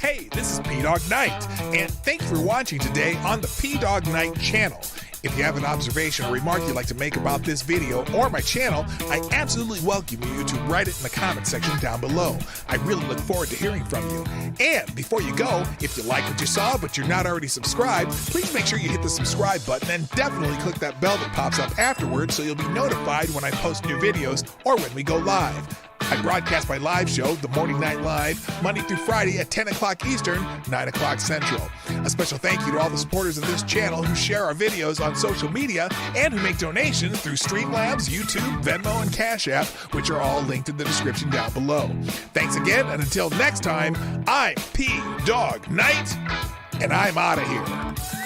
S2: Hey, this is Dawg Knight, and thank you for watching today on the Dawg Knight channel. If you have an observation or remark you'd like to make about this video or my channel, I absolutely welcome you to write it in the comment section down below. I really look forward to hearing from you. And before you go, if you like what you saw but you're not already subscribed, please make sure you hit the subscribe button and definitely click that bell that pops up afterwards so you'll be notified when I post new videos or when we go live. I broadcast my live show, The Morning Night Live, Monday through Friday at 10 o'clock Eastern, 9 o'clock Central. A special thank you to all the supporters of this channel who share our videos on social media and who make donations through Streamlabs, YouTube, Venmo, and Cash App, which are all linked in the description down below. Thanks again, and until next time, I'm Dawg Knight, and I'm out of here.